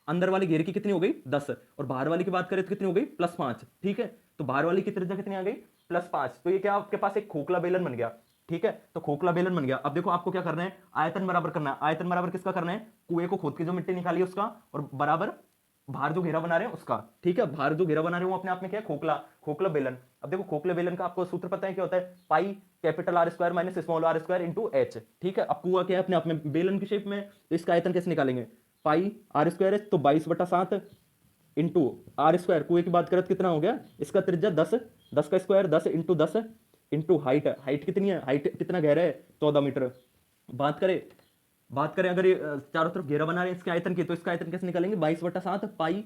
अंदर वाली घेरे की कितनी हो गई 10, और बाहर वाली की बात करें तो कितनी हो गई +5, ठीक है। तो बाहर वाली की त्रिज्या कितनी आ गई +5। तो ये क्या आपके पास एक खोखला बेलन बन गया, ठीक है। तो खोखला बेलन बन गया। अब देखो आपको क्या करना है, आयतन बराबर करना है। आयतन बराबर किसका करना है, कुएं को खोद के जो मिट्टी निकाली है उसका, और बराबर बाहर जो घेरा बना रहे हैं उसका, ठीक है। बाहर जो घेरा बना रहे हैं वो अपने आप में क्या है खोखला, खोखला बेलन। अब देखो खोखले बेलन का आपको सूत्र पता है क्या होता है, pi capital r square minus small r square into h, ठीक है। अब कुआं क्या है अपने आप में बेलन की शेप में, तो इसका आयतन कैसे निकालेंगे, पाई आर स्क्वायर एच, तो 22/7 इंटू आर स्क्वायर, कुएं की बात करें तो कितना हो गया, इसका त्रिज्या 10, 10 का square 10 into 10 into height, height कितनी है, हाइट कितना गहरा है 14 मीटर। बात करें अगर ये चारों तरफ घेरा बना रहे हैं इसके आयतन की, तो इसका आयतन कैसे निकालेंगे 22/7 pi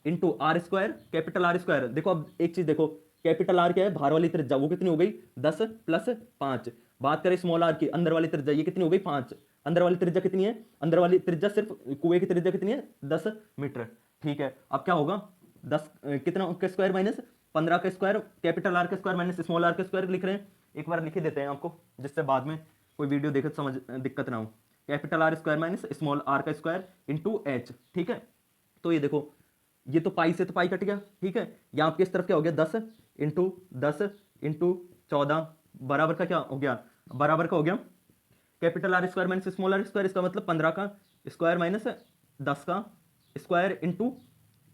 into r square capital r square. देखो अब एक चीज देखो, कैपिटल आर क्या है बाहर वाली त्रिज्या, वो कितनी हो गई 10 + 5, बात करें स्मॉल आर की, अंदर वाली त्रिज्या ये कितनी हो गई 5, अंदर वाली त्रिज्या कितनी है, अंदर वाली त्रिज्या सिर्फ कुएं की त्रिज्या कितनी है 10 मीटर। ठीक है, अब क्या होगा 10 कितना के स्क्वायर माइनस 15 के स्क्वायर, कैपिटल आर के स्क्वायर माइनस स्मॉल आर के स्क्वायर लिख रहे हैं, एक बार लिख ही देते हैं आपको जिससे बाद में कोई वीडियो देखे तो समझ दिक्कत ना हो। Capital r square minus small r का स्क्वायर इंटू एच। ठीक है, तो ये देखो ये तो पाई से तो पाई कट गया। ठीक है, यहाँ आपके इस तरफ क्या हो गया 10 इंटू 10 इंटू 14 बराबर का क्या हो गया, बराबर का हो गया capital r square minus small r square, इसका मतलब 15 का स्क्वायर माइनस 10 का स्क्वायर इंटू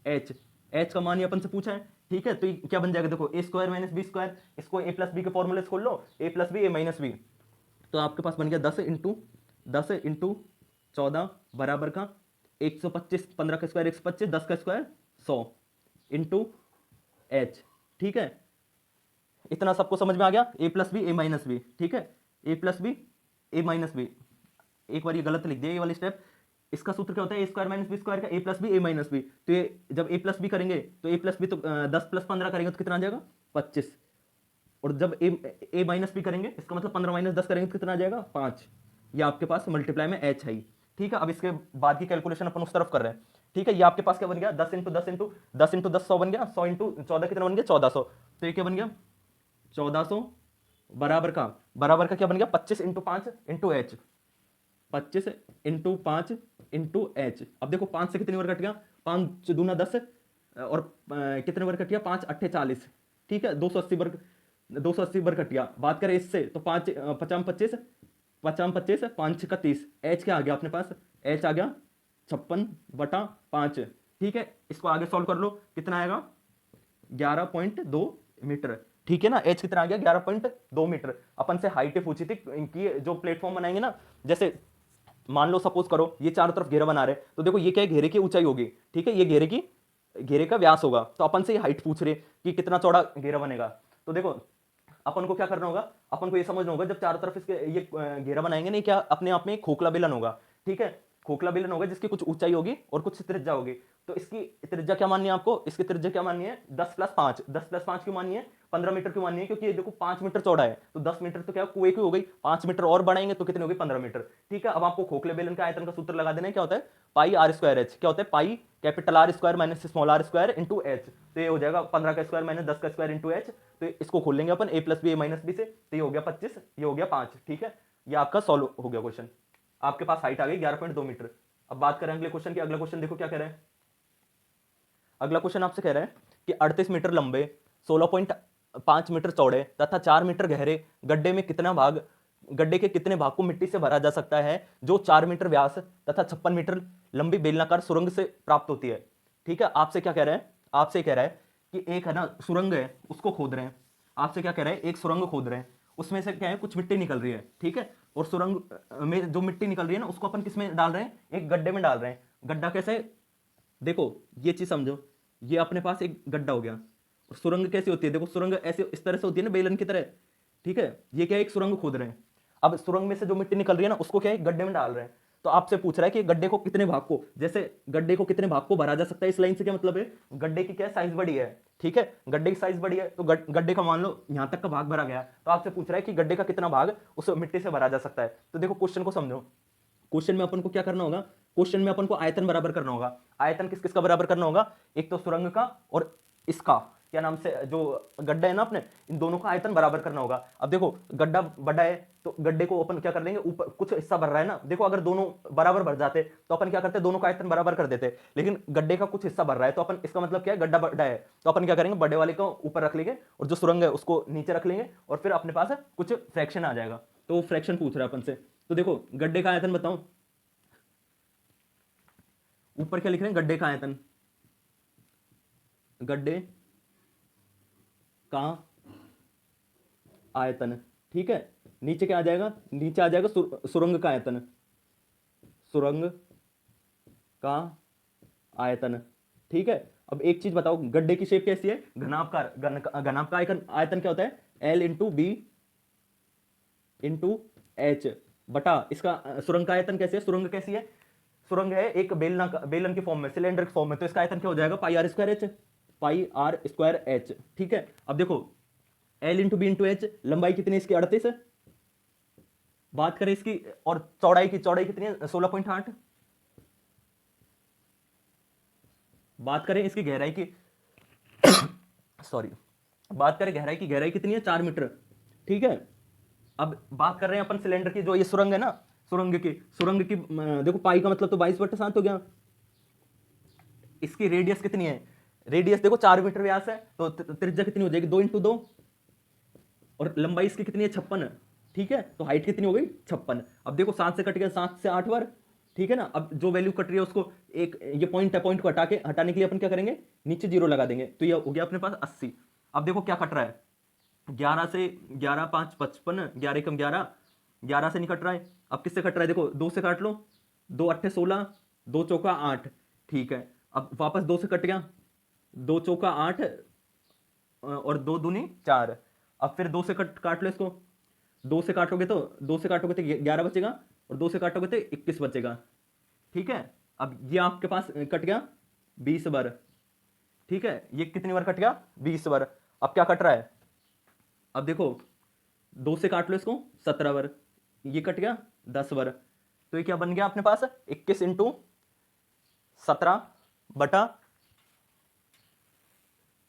एच। एच का मान ये अपन से पूछा है। ठीक है, तो ये क्या बन जाएगा देखो ए स्क्वायर माइनस बी स्क्वायर, इसको ए प्लस बी के फॉर्मूले से खोल लो, ए प्लस बी ए माइनस बी, तो आपके पास बन गया 10 इंटू 14 बराबर का 125, 15 का स्क्वायर 125, 10 का स्क्वायर 100 इंटू एच। ठीक है, इतना सबको समझ में आ गया, ए प्लस बी ए माइनस बी। ठीक है, ए प्लस बी ए माइनस बी, एक बार ये गलत लिख दिया ये वाली स्टेप, इसका सूत्र क्या होता है ए स्क्वायर माइनस बी स्क्वायर का, ए प्लस बी ए माइनस बी, तो ये जब ए प्लस बी करेंगे तो ए प्लस बी तो 10 प्लस 15 करेंगे तो कितना आ जाएगा 25, और जब ए माइनस बी करेंगे इसका मतलब 15 माइनस 10 करेंगे तो कितना आ जाएगा 5, ये आपके पास मल्टीप्लाई में एच है। ठीक है, अब इसके बाद की कैलकुलेशन अपन उस तरफ कर रहे हैं। ठीक है, ये आपके पास क्या बन गया 10 इंटू 10 इंटू 10 इंटू 10 100 बन गया, 100 इंटू 14 कितना बन गया 1400, तो ये क्या बन गया 1400 बराबर का क्या बन गया 25 into 5 into H, 25 into 5 into h. अब देखो 5 से कितने वर्ग कट गया, 5 दूना 10 और कितने वर्ग कट गया 5 अट्ठे 40। ठीक है, 280 वर्ग 280 वर्ग कट गया। बात करें इससे तो 5 50 25 50 25 5 का 30, एच क्या आ गया अपने पास, एच आ गया 56/5। ठीक है, इसको आगे सॉल्व कर लो, कितना आएगा 11.2 मीटर। ठीक है ना, एच कितना आ गया 11.2 मीटर। अपन से हाइट पूछी थी कि जो प्लेटफॉर्म बनाएंगे ना, जैसे मान लो सपोज करो ये चारों तरफ घेरा बना रहे, तो देखो ये क्या है घेरे की ऊंचाई होगी। ठीक है, ये घेरे का व्यास होगा, तो अपन से ये हाइट पूछ रहे कि कितना चौड़ा घेरा बनेगा। तो देखो अपन को क्या करना होगा, अपन को ये समझना होगा जब चारों तरफ इसके ये घेरा बनाएंगे नहीं, क्या अपने आप में एक खोखला बेलन होगा। ठीक है, खोखला बेलन होगा जिसकी कुछ ऊंचाई होगी और कुछ त्रिज्या होगी, तो इसकी त्रिज्या क्या माननी है आपको, इसकी त्रिज्या क्या माननी है 10 + 5, 10 + 5 क्यों माननी है 15 मीटर क्यों माननी है, क्योंकि ये देखो 5 मीटर चौड़ा है, तो 10 मीटर तो क्या कुएं की हो गई, 5 मीटर और बढ़ाएंगे तो कितनी होगी 15 मीटर। ठीक है, अब आपको खोखले बेलन का आयतन का सूत्र लगा देना है, क्या होता है पाई आर स्क्वायर एच, क्या होता है pi capital r square minus small r square into h, तो ये हो जाएगा 15 का स्क्वायर माइनस 10 का स्क्वायर इंटू एच, तो इसको खोल लेंगे अपन ए प्लस बी ए माइनस बी से, तो ये हो गया 25, ये हो गया 5। ठीक है, ये आपका सॉल्व हो गया क्वेश्चन, आपके पास हाइट आ गई 11.2 मीटर। अब बात करें अगले क्वेश्चन की, अगला क्वेश्चन देखो क्या कह रहा है, अगला क्वेश्चन आपसे कह रहा है कि 38 मीटर लंबे 16.5 मीटर चौड़े तथा 4 मीटर गहरे गड्ढे में कितना भाग, गड्ढे के कितने भाग को मिट्टी से भरा जा सकता है जो 4 मीटर व्यास तथा 56 मीटर लंबी बेलनाकार सुरंग से प्राप्त होती है। ठीक है, आपसे क्या कह रहा है, आपसे कह रहा है कि एक है ना सुरंग है उसको खोद रहे हैं, आपसे क्या कह रहा है एक सुरंग खोद रहे हैं, उसमें से क्या है कुछ मिट्टी निकल रही है। ठीक है, और सुरंग में जो मिट्टी निकल रही है ना उसको अपन किस में डाल रहे हैं, एक गड्ढे में डाल रहे हैं। गड्ढा कैसे, देखो ये चीज समझो, ये अपने पास एक गड्ढा हो गया, और सुरंग कैसी होती है, देखो सुरंग ऐसे इस तरह से होती है ना बेलन की तरह। ठीक है, ये क्या है एक सुरंग खोद रहे हैं, अब सुरंग में से जो मिट्टी निकल रही है ना उसको क्या है गड्ढे में डाल रहे हैं, तो आपसे पूछ रहा है कि गड्ढे को कितने भाग को, जैसे गड्ढे को कितने भाग को भरा जा सकता है, इस लाइन से क्या मतलब है गड्ढे की क्या साइज बड़ी है। ठीक है, गड्ढे की साइज बड़ी है तो गड्ढे का मान लो यहां तक का भाग भरा गया, तो आपसे पूछ रहा है कि गड्ढे का कितना भाग उस मिट्टी से भरा जा सकता है। तो देखो क्वेश्चन को समझो, क्वेश्चन में अपन को क्या करना होगा, क्वेश्चन में अपन को आयतन बराबर करना होगा। आयतन किस किस का बराबर करना होगा, एक तो सुरंग का और इसका क्या नाम से जो गड्ढा है ना अपने, इन दोनों का आयतन बराबर करना होगा। अब देखो गड्ढा बड़ा है तो गड्ढे को अपन क्या कर देंगे, ऊपर कुछ हिस्सा भर रहा है ना, देखो अगर दोनों बराबर भर जाते तो अपन क्या करते दोनों का आयतन बराबर कर देते, लेकिन गड्ढे का कुछ हिस्सा भर रहा है तो अपन इसका मतलब क्या है गड्ढा बड़ा है, तो अपन क्या करेंगे बड़े वाले को ऊपर रख लेंगे और जो सुरंग है उसको नीचे रख लेंगे, और फिर अपने पास कुछ फ्रैक्शन आ जाएगा। तो फ्रैक्शन पूछ रहा है अपन से, तो देखो गड्ढे का आयतन बताओ, ऊपर क्या लिख रहे हैं गड्ढे का आयतन, गड्ढे का आयतन। ठीक है, नीचे क्या आ जाएगा, नीचे आ जाएगा सुरंग का आयतन, सुरंग का आयतन। ठीक है, अब एक चीज बताओ गड्ढे की शेप कैसी है, घनाभ का आयतन क्या होता है L into b into h बटा इसका सुरंग का आयतन कैसे है, सुरंग कैसी है, सुरंग है एक बेलन की फॉर्म में, सिलेंडर की फॉर्म में, तो इसका आयतन क्या हो जाएगा pi r square h, pi r square h. ठीक है, अब देखो L into b into h, लंबाई कितनी इसकी 38 है, बात करें इसकी और चौड़ाई की, चौड़ाई कितनी है 16.8। बात करें इसकी गहराई की सॉरी, बात करें गहराई की, गहराई कितनी है 4 मीटर। ठीक है, अब बात कर रहे हैं अपन सिलेंडर की, जो ये सुरंग है ना, सुरंग की देखो पाई का मतलब तो 22/7 हो गया। इसकी रेडियस कितनी है, रेडियस देखो 4 मीटर व्यास है, तो त्रिज्या कितनी हो जाएगी 2 × 2, और लंबाई इसकी कितनी है 56। ठीक है, तो हाइट कितनी हो गई 56। अब देखो 7 से कट गया, 7 से 8 बार। ठीक है ना, अब जो वैल्यू कट रही है उसको एक ये पॉइंट है, पॉइंट को हटाने के लिए अपन क्या करेंगे, नीचे 0 लगा देंगे, तो ये हो गया अपने पास 80। अब देखो क्या कट रहा है, 11 से 11 5 55, 11 × 11, 11 से नहीं कट रहा है। अब किससे कट रहा है, देखो 2 से काट लो, 2 8 16, 2 चौका 8। ठीक है, अब वापस 2 से कट गया, 2 चौका 8 और 2 दूनी 4। अब फिर 2 से काट लो इसको, 2 से काटोगे तो 11 बचेगा, और 2 से काटोगे तो 21 बचेगा। ठीक है, अब ये आपके पास कट गया 20 बार। ठीक है, ये कितनी बार कट गया 20 बार। अब क्या कट रहा है, अब देखो 2 से काट लो इसको 17 बार, ये कट गया 10 बार। तो ये क्या बन गया अपने पास 21 × 17 बटा,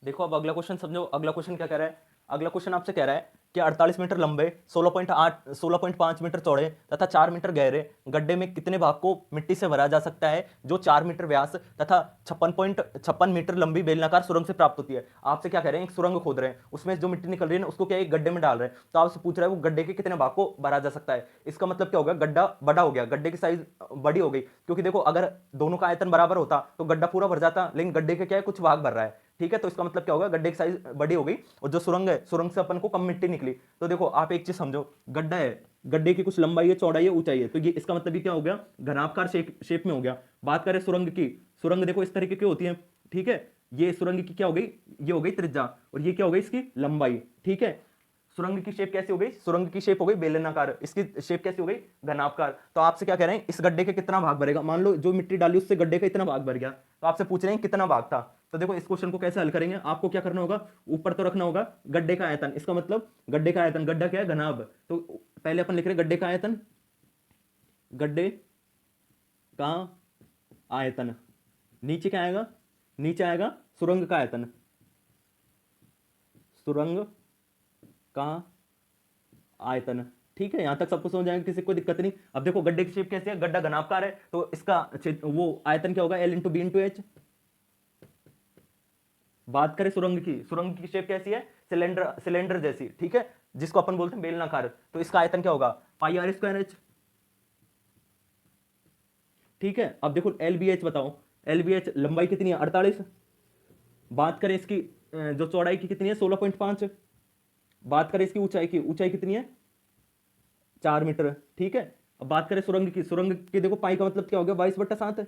देखो अब अगला क्वेश्चन समझो, अगला क्वेश्चन क्या कह रहा है, अगला क्वेश्चन आपसे कह रहा है कि 48 मीटर लंबे, 16.5 मीटर चौड़े तथा 4 मीटर गहरे गड्ढे में कितने भाग को मिट्टी से भरा जा सकता है, जो 4 मीटर व्यास तथा 56 मीटर लंबी बेलनाकार सुरंग से प्राप्त होती है। आपसे क्या कह रहे हैं, एक सुरंग खोद रहे हैं, उसमें जो मिट्टी निकल रही है ना उसको क्या एक गड्ढे में डाल रहे हैं, तो आपसे पूछ रहा है वो गड्ढे के कितने भाग को भरा जा सकता है। इसका मतलब क्या होगा, गड्ढा बड़ा हो गया, गड्ढे की साइज बड़ी हो गई, क्योंकि देखो अगर दोनों का आयतन बराबर होता तो गड्ढा पूरा भर जाता, लेकिन गड्ढे के क्या है कुछ भाग भर रहा है। ठीक है, तो इसका मतलब क्या होगा, गड्ढे की साइज बड़ी हो गई, और जो सुरंग है, सुरंग से अपन को कम मिट्टी निकली। तो देखो आप एक चीज समझो, गड्ढा है, गड्ढे की कुछ लंबाई है, चौड़ाई है, ऊंचाई है, तो ये इसका मतलब ये क्या हो गया, घनाभकार शेप में हो गया। बात करें सुरंग की, सुरंग देखो इस तरीके की होती है। ठीक है, ये सुरंग की क्या हो गई, ये हो गई त्रिज्या, और ये क्या हो गई इसकी लंबाई। ठीक है, सुरंग की शेप कैसी हो गई, सुरंग की शेप हो गई बेलनाकार, इसकी शेप कैसी हो गई घनाभकार। तो आपसे क्या कह रहे हैं, इस गड्ढे के कितना भाग भरेगा, मान लो जो मिट्टी डाली उससे गड्ढे का इतना भाग भर गया, तो आपसे पूछ रहे हैं कितना भाग था। तो देखो इस क्वेश्चन को कैसे हल करेंगे, आपको क्या करना होगा, ऊपर तो रखना होगा गड्ढे का आयतन, इसका मतलब गड्ढे का आयतन, गड्ढा क्या है घनाभ, तो पहले अपन लिख रहे हैं गड्ढे का आयतन, गड्ढे का आयतन, नीचे क्या आएगा, नीचे आएगा सुरंग का आयतन, सुरंग का आयतन। ठीक है, यहां तक सबको समझ आएगा, किसी को दिक्कत नहीं। अब देखो गड्ढे की शेप कैसी है, गड्ढा घनाभकार है, तो इसका वो आयतन क्या होगा, L × B × H। बात करें सुरंग की, सुरंग की शेप कैसी है, सिलेंडर जैसी। ठीक है, जिसको अपन बोलते हैं बेलनाकार, तो इसका आयतन क्या होगा πr²h। ठीक है, अब देखो LBH बताओ, LBH लंबाई कितनी है 48। बात करें इसकी जो चौड़ाई की कितनी है 16.5। बात करें इसकी ऊंचाई की, ऊंचाई कितनी है 4 मीटर। ठीक है, अब बात करें सुरंग की, सुरंग की देखो पाई का मतलब क्या हो गया 22/7।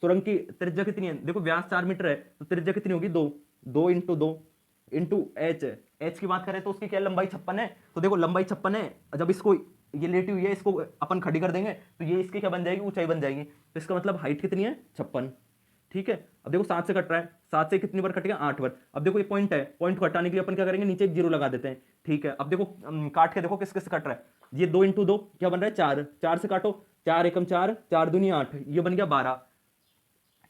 सुरंग की त्रिज्या कितनी है, देखो व्यास 4 मीटर है, तो त्रिज्या कितनी होगी 2, 2 × 2 × H। H की बात करें तो उसकी क्या लंबाई 56 है, तो देखो लंबाई 56 है, जब इसको ये लेटी हुई है, इसको अपन खड़ी कर देंगे तो ये इसकी क्या बन जाएगी, ऊंचाई बन जाएगी, तो इसका मतलब हाइट कितनी है 56। ठीक है, अब देखो 7 से कट रहा है, 7 से कितनी बार कट गया 8 बार। अब देखो ये पॉइंट है, पॉइंट को हटाने के लिए अपन क्या करेंगे, नीचे एक 0 लगा देते हैं। ठीक है, अब देखो काट के देखो किस किस से कट रहा है, ये 2 × 2 क्या बन रहा है 4, 4 से काटो, 4 × 4, 4 दूनी 8, ये बन गया 12।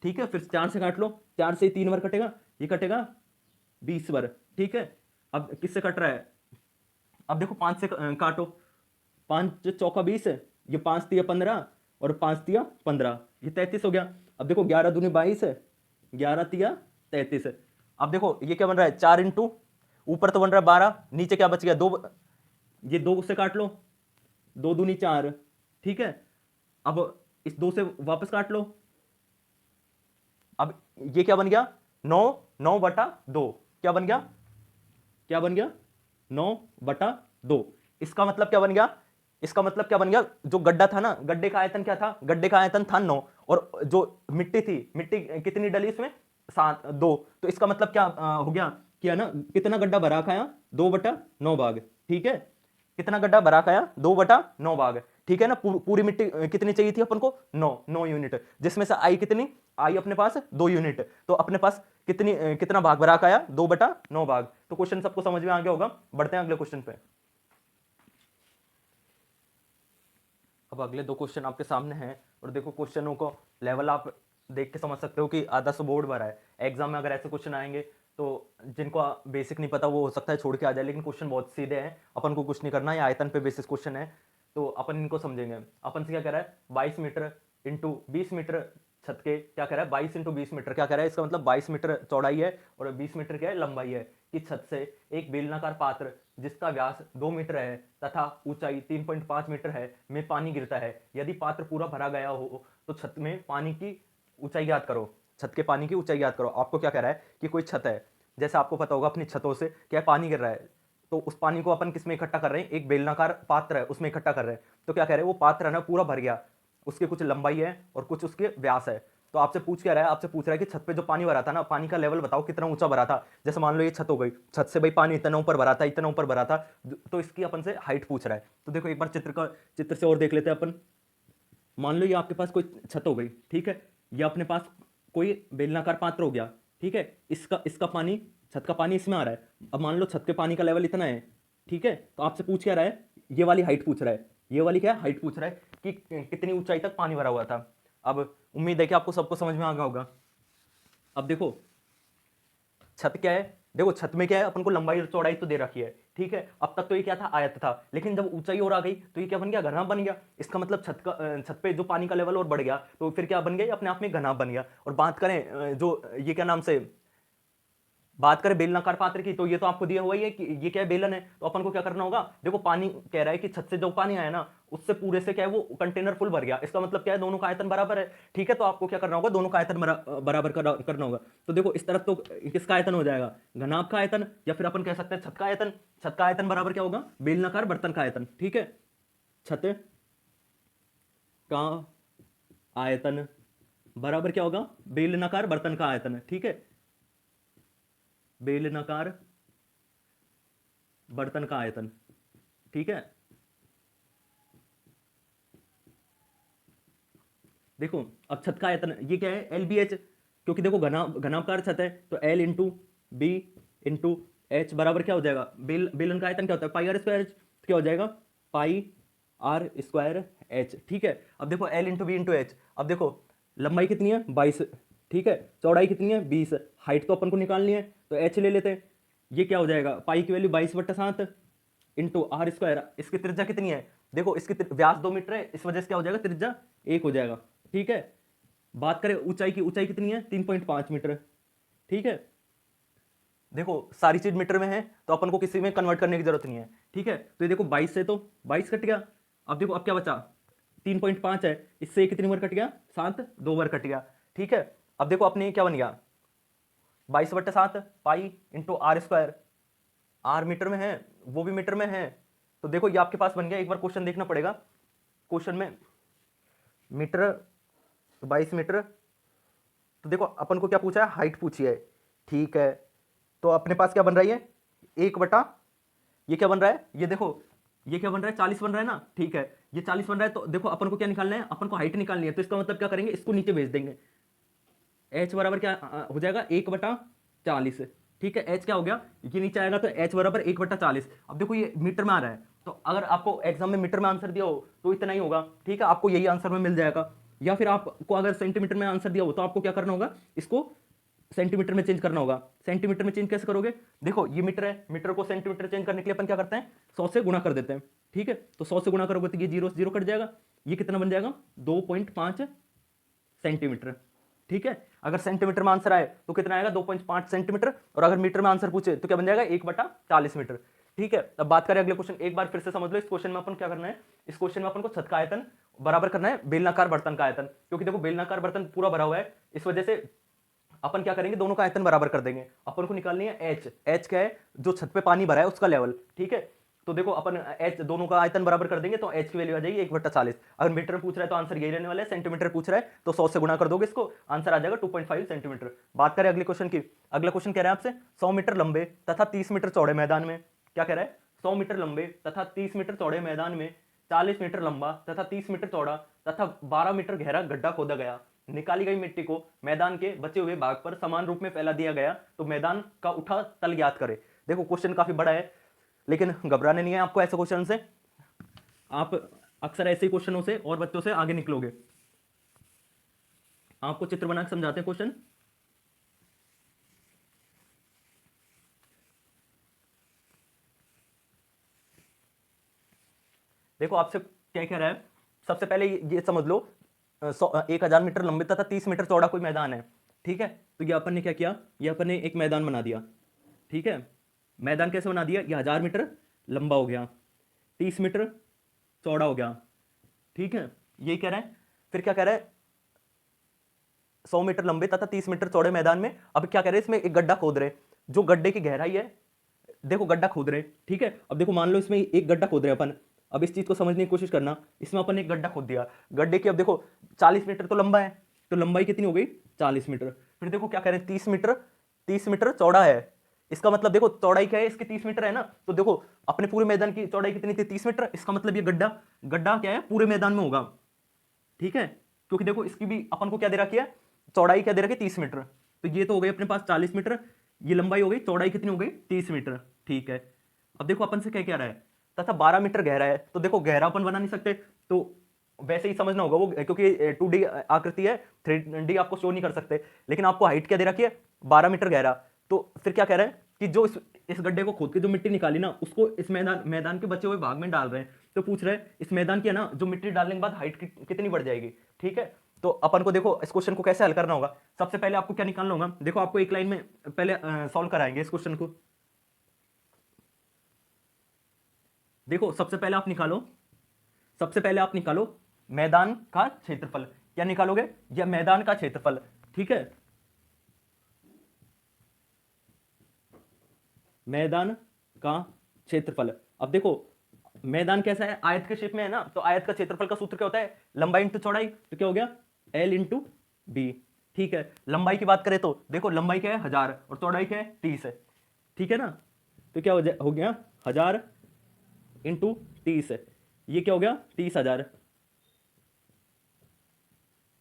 ठीक है, फिर 4 से काट लो, 4 से 3 बार कटेगा, ये कटेगा 20 बार। ठीक है, अब किससे कट रहा है, अब देखो 5 से काटो, 5 चौका 20, ये 5 तिया 15 और 5 तिया 15, ये 33 हो गया। अब देखो 11 दूनी 22, 11 तिया 33। अब देखो ये क्या बन रहा है 4 × ऊपर तो बन रहा है 12, नीचे क्या बच गया 2, ये 2 से काट लो, 2 दूनी 4। ठीक है, अब इस 2 से वापस काट लो, अब ये क्या बन गया 9, 9/2, क्या बन गया, क्या बन गया 9/2। इसका मतलब क्या बन गया, इसका मतलब क्या बन गया, जो गड्ढा था ना, गड्ढे का आयतन क्या था, गड्ढे का आयतन था 9, और जो मिट्टी थी, मिट्टी कितनी डली इसमें 2, तो इसका मतलब क्या हो गया, क्या ना कितना गड्ढा भरा खाया 2/9 भाग। ठीक है, कितना गड्ढा भरा खाया 2/9 भाग। ठीक है ना, पूरी मिट्टी कितनी चाहिए थी अपन को 9 यूनिट, जिसमें से आई कितनी, आई अपने पास 2 यूनिट, तो अपने पास कितना भाग भरा खाया 2/9 भाग। तो क्वेश्चन सबको समझ में आ गया होगा, बढ़ते हैं अगले क्वेश्चन पे। अब अगले दो क्वेश्चन आपके सामने हैं और देखो क्वेश्चनों को लेवल आप देख के समझ सकते हो कि आधा सौ बोर्ड भरा है। एग्जाम में अगर ऐसे क्वेश्चन आएंगे तो जिनको बेसिक नहीं पता वो हो सकता है छोड़ के आ जाए, लेकिन क्वेश्चन बहुत सीधे हैं, अपन को कुछ नहीं करना है, आयतन पे बेसिस क्वेश्चन है तो अपन इनको समझेंगे। अपन से क्या कह रहा है 22 मीटर इंटू 20 मीटर छत के, क्या कह रहा है 22 इंटू 20 मीटर, क्या कह रहा है इसका मतलब 22 मीटर चौड़ाई है और 20 मीटर क्या है लंबाई है, कि छत से एक बेलनाकार पात्र जिसका व्यास 2 मीटर है तथा ऊंचाई 3.5 मीटर है में पानी गिरता है। यदि पात्र पूरा भरा गया हो तो छत में पानी की ऊंचाई याद करो, छत के पानी की ऊंचाई याद करो। आपको क्या कह रहा है कि कोई छत है, जैसे आपको पता होगा अपनी छतों से क्या पानी गिर रहा है, तो उस पानी को अपन किस में इकट्ठा कर रहे हैं, एक बेलनाकार पात्र है उसमें इकट्ठा कर रहे हैं। तो क्या कह रहे हैं वो पात्र है ना पूरा भर गया, उसके कुछ लंबाई है और कुछ उसके व्यास है। तो आपसे पूछ क्या रहा है, आपसे पूछ रहा है कि छत पे जो पानी भरा था ना, पानी का लेवल बताओ कितना ऊंचा भरा था। जैसे मान लो ये छत हो गई, छत से भाई पानी इतना ऊपर भरा था, इतना ऊपर भरा था, तो इसकी अपन से हाइट पूछ रहा है। तो देखो एक बार चित्र से और देख लेते हैं अपन। मान लो ये आपके पास कोई छत हो गई, ठीक है, ये अपने पास कोई बेलनाकार पात्र हो गया, ठीक है, इसका इसका पानी, छत का पानी इसमें आ रहा है। अब मान लो छत के पानी का लेवल इतना है, ठीक है, तो आपसे पूछ क्या रहा है, ये वाली हाइट पूछ रहा है, ये वाली क्या हाइट पूछ रहा है कि कितनी ऊंचाई तक पानी भरा हुआ था। अब उम्मीद है कि आपको सबको समझ में आ गया होगा। अब देखो छत क्या है, देखो छत में क्या है, अपन को लंबाई और चौड़ाई तो दे रखी है, ठीक है। अब तक तो ये क्या था आयत था, लेकिन जब ऊंचाई और आ गई तो ये क्या बन गया घना बन गया। इसका मतलब छत पे जो पानी का लेवल और बढ़ गया तो फिर क्या बन गया, अपने आप में घना बन गया। और बात करें जो ये क्या नाम से बात करें बेलनाकार पात्र की, तो ये तो आपको दिया हुआ ही है कि ये क्या है बेलन है। तो अपन को क्या करना होगा, देखो पानी कह रहा है कि छत से जो पानी आया ना उससे पूरे से क्या है वो कंटेनर फुल भर गया, इसका मतलब क्या है दोनों का आयतन बराबर है, ठीक है। तो आपको क्या करना होगा, दोनों का आयतन बराबर करना होगा। तो देखो इस तरफ तो किसका आयतन हो जाएगा, घनाभ का आयतन, या फिर अपन कह सकते हैं छत का आयतन। छत का आयतन बराबर क्या होगा, बेलनाकार बर्तन का आयतन, ठीक है। छत का आयतन बराबर क्या होगा, बेलनाकार बर्तन का आयतन, ठीक है, बेलनाकार बर्तन का आयतन, ठीक है। देखो अब छत का आयतन ये क्या है LBH, क्योंकि देखो घनाभकार छत है तो L into b into h बराबर क्या हो जाएगा, बेलन का आयतन क्या होता है पाई आर स्क्वायर एच, क्या हो जाएगा पाई आर स्क्वायर एच, ठीक है। अब देखो L into b into h, अब देखो लंबाई कितनी है 22, ठीक है, चौड़ाई कितनी है 20, हाइट तो अपन को निकालनी है तो एच ले लेते हैं। ये क्या हो जाएगा पाई की वैल्यू 22/7 इंटू आर स्क्वायर, इसकी त्रिज्या कितनी है, देखो इसकी व्यास 2 मीटर है, इस वजह से क्या हो जाएगा त्रिज्या 1 हो जाएगा, ठीक है। बात करें ऊंचाई की, ऊंचाई कितनी है 3.5 मीटर, ठीक है। देखो सारी चीज मीटर में है तो अपन को किसी में कन्वर्ट करने की जरूरत नहीं है, ठीक है। तो ये देखो 22 से तो 22 कट गया, अब देखो अब क्या बचा 3.5 है, इससे कितनी बार कट गया 7, 2 बार कट गया, ठीक है। अब देखो अपने क्या बन गया 22/7 pi into r square, r metre में है वो भी मीटर में है, तो देखो ये आपके पास बन गया। एक बार क्वेश्चन देखना पड़ेगा, क्वेश्चन में मीटर 22 मीटर, तो देखो अपन को क्या पूछा है हाइट पूछी है, ठीक है। तो अपने पास क्या बन रही है 1/, ये क्या बन रहा है, ये देखो ये क्या बन रहा है 40 बन रहा है ना, ठीक है, ये 40 बन रहा है। तो देखो अपन को क्या निकालना है, अपन को हाइट निकालनी है, तो इसका मतलब क्या करेंगे इसको नीचे भेज देंगे, h बराबर क्या हो जाएगा 1/40, ठीक है। h क्या हो गया ये नीचे आएगा तो h बराबर 1/40। अब देखो ये मीटर में आ रहा है, तो अगर आपको एग्जाम में मीटर में आंसर दिया हो तो इतना ही होगा, ठीक है, आपको यही आंसर में मिल जाएगा। या फिर आपको अगर सेंटीमीटर में आंसर दिया हो तो आपको क्या करना होगा, इसको सेंटीमीटर में चेंज करना होगा। सेंटीमीटर में चेंज कैसे करोगे, देखो ये मीटर है, मीटर को सेंटीमीटर चेंज करने के लिए अपन क्या करते हैं 100 से गुणा कर देते हैं, ठीक है। तो 100 से गुणा करोगे तो ये 0 से 0 कट जाएगा, ये कितना बन जाएगा 2.5 सेंटीमीटर, ठीक है। अगर सेंटीमीटर में आंसर आए तो कितना आएगा 2.5 सेंटीमीटर, और अगर मीटर में आंसर पूछे तो क्या बन जाएगा 1/40 मीटर, ठीक है। अब बात करें अगले क्वेश्चन, एक बार फिर से समझ लो। इस क्वेश्चन में अपन क्या करना है, इस क्वेश्चन में अपन को छत का आयतन बराबर करना है बेलनाकार बर्तन का आयतन, क्योंकि देखो बेलनाकार बर्तन पूरा भरा हुआ है, इस वजह से अपन क्या करेंगे दोनों का आयतन बराबर कर देंगे। अपन को निकालनी है एच क्या है जो छत पे पानी भरा है उसका लेवल, ठीक है। तो देखो अपन एच दोनों का आयतन बराबर कर देंगे तो एच की वैल्यू आ जाएगी 1/40। अगर मीटर में पूछ रहा है तो आंसर यही रहने वाला है, सेंटीमीटर पूछ रहा है तो 100 से गुणा कर दोगे इसको, आंसर आ जाएगा 2.5 सेंटीमीटर। बात करें अगले क्वेश्चन की, अगला क्वेश्चन कह रहा है आपसे 100 मीटर लंबे तथा 30 मीटर चौड़े मैदान में, क्या कह रहा है 100 मीटर लंबे तथा 30 मीटर चौड़े मैदान में 40 मीटर लंबा तथा 30 मीटर चौड़ा तथा 12 मीटर गहरा गड्ढा खोदा गया, निकाली गई मिट्टी को मैदान के बचे हुए भाग पर समान रूप में फैला दिया गया, तो मैदान का उठा तल ज्ञात करे। देखो क्वेश्चन काफी बड़ा है लेकिन घबराने नहीं है आपको ऐसे क्वेश्चन से, आप अक्सर ऐसे ही क्वेश्चनों से और बच्चों से आगे निकलोगे। आपको चित्र बना के समझाते हैं क्वेश्चन। देखो आपसे क्या कह रहा है, सबसे पहले ये समझ लो 1000 मीटर लंबे तथा 30 मीटर चौड़ा कोई मैदान है, ठीक है। तो ये अपन ने क्या किया, ये अपन ने एक मैदान बना दिया, ठीक है। मैदान कैसे बना दिया, ये 1000 मीटर लंबा हो गया, 30 मीटर चौड़ा हो गया, ठीक है। ये कह रहा है, फिर क्या कह रहा है, 100 मीटर लंबे तथा 30 मीटर चौड़े मैदान में अब क्या कह रहे हैं, इसमें एक गड्ढा खोद रहे, जो गड्ढे की गहराई है, देखो गड्ढा खोद रहे, ठीक है। अब देखो मान लो इसमें एक गड्ढा खोद रहे अपन, अब इस चीज को समझने की कोशिश करना। इसमें अपन ने एक गड्ढा खोद दिया, गड्ढे की अब देखो 40 मीटर तो लंबा है, तो लंबाई कितनी हो गई 40 मीटर। फिर देखो क्या कह रहे हैं, 30 मीटर चौड़ा है, इसका मतलब देखो चौड़ाई क्या है इसकी 30 मीटर है ना, तो देखो अपने पूरे मैदान की चौड़ाई कितनी थी 30 मीटर, इसका मतलब ये गड्ढा गड्ढा क्या है पूरे मैदान में होगा, ठीक है। क्योंकि देखो इसकी भी अपन को क्या दे रखी है, चौड़ाई क्या दे रखी है 30 मीटर, तो ये तो हो गई अपने पास 40 मीटर, ये लंबाई हो गई, चौड़ाई कितनी हो गई 30 मीटर, ठीक है। अब देखो अपन से क्या कह रहा है, तथा 12 मीटर गहरा है, तो देखो गहरा अपन बना नहीं सकते, तो वैसे ही समझना होगा वो, क्योंकि 2D आकृति है, 3D आपको शो नहीं कर सकते, लेकिन आपको हाइट क्या दे रखी है 12 मीटर गहरा। तो फिर क्या कह रहे हैं कि जो इस गड्ढे को खोद के जो मिट्टी निकाली ना, उसको इस मैदान के बचे हुए भाग में डाल रहे हैं, तो पूछ रहे हैं इस मैदान की है ना जो मिट्टी डालने के बाद हाइट कितनी बढ़ जाएगी, ठीक है। तो अपन को देखो इस क्वेश्चन को कैसे हल करना होगा, सबसे पहले आपको क्या निकालना होगा, देखो आपको एक लाइन में पहले सॉल्व कराएंगे इस क्वेश्चन को। देखो सबसे पहले आप निकालो मैदान का क्षेत्रफल, क्या निकालोगे, या मैदान का क्षेत्रफल, ठीक है, मैदान का क्षेत्रफल। अब देखो मैदान कैसा है, आयत के शेप में है ना, तो आयत का क्षेत्रफल का सूत्र क्या होता है, लंबाई इंटू चौड़ाई, तो क्या हो गया L इंटू बी, ठीक है। लंबाई की बात करें तो देखो लंबाई क्या है 1000 और चौड़ाई क्या है 30 है, ठीक है ना, तो क्या हो गया 1000 इंटू 30, ये क्या हो गया 30,000,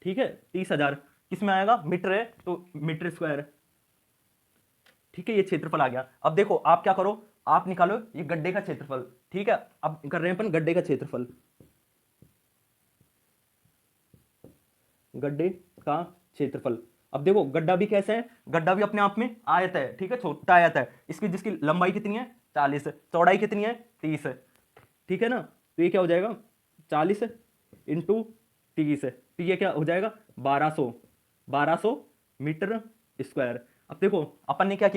ठीक है। 30,000 किस में आएगा, मीटर है तो मीटर स्क्वायर, ठीक है, ये क्षेत्रफल आ गया। अब देखो आप क्या करो, आप निकालो ये गड्ढे का क्षेत्रफल, ठीक है। अब कर रहे हैं अपन गड्ढे का क्षेत्रफल, गड्ढे का क्षेत्रफल। अब देखो गड्ढा भी कैसे है, गड्ढा भी अपने आप में आयत है, ठीक है, छोटा आयत है, इसकी जिसकी लंबाई कितनी है 40, चौड़ाई कितनी है 30, ठीक है ना। तो ये क्या हो जाएगा 40 इंटू 30, तो ये क्या हो जाएगा 1200 मीटर स्क्वायर। अब देखो अपन ने क्या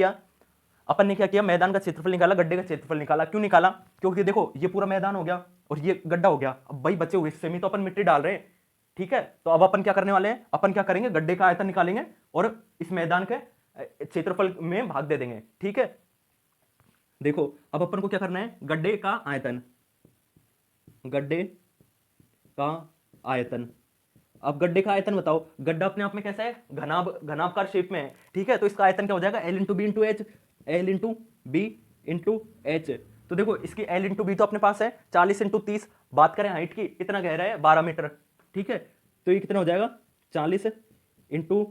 किया, मैदान का क्षेत्रफल निकाला, गड्ढे का क्षेत्रफल निकाला, क्यों निकाला, क्योंकि देखो ये पूरा मैदान हो गया और ये गड्ढा हो गया, अब भाई बचे हुए हिस्से में तो अपन मिट्टी डाल रहे हैं, ठीक है। तो अब अपन क्या करने वाले हैं, अपन क्या करेंगे, गड्ढे का आयतन निकालेंगे और इस मैदान के क्षेत्रफल में भाग दे देंगे, ठीक है। देखो अब अपन को क्या करना है, गड्ढे का आयतन, गड्ढे का आयतन। अब गड्ढे का आयतन बताओ, गड्ढा अपने आप में कैसा है, घनाभकार शेप में है, ठीक है। तो इसका आयतन क्या हो जाएगा L into b into h, L into b into h. तो देखो इसकी L इंटू बी तो अपने पास है 40 इंटू 30, बात करें हाइट की कितना गहरा है 12 मीटर, ठीक है। तो ये कितना हो जाएगा 40 इंटू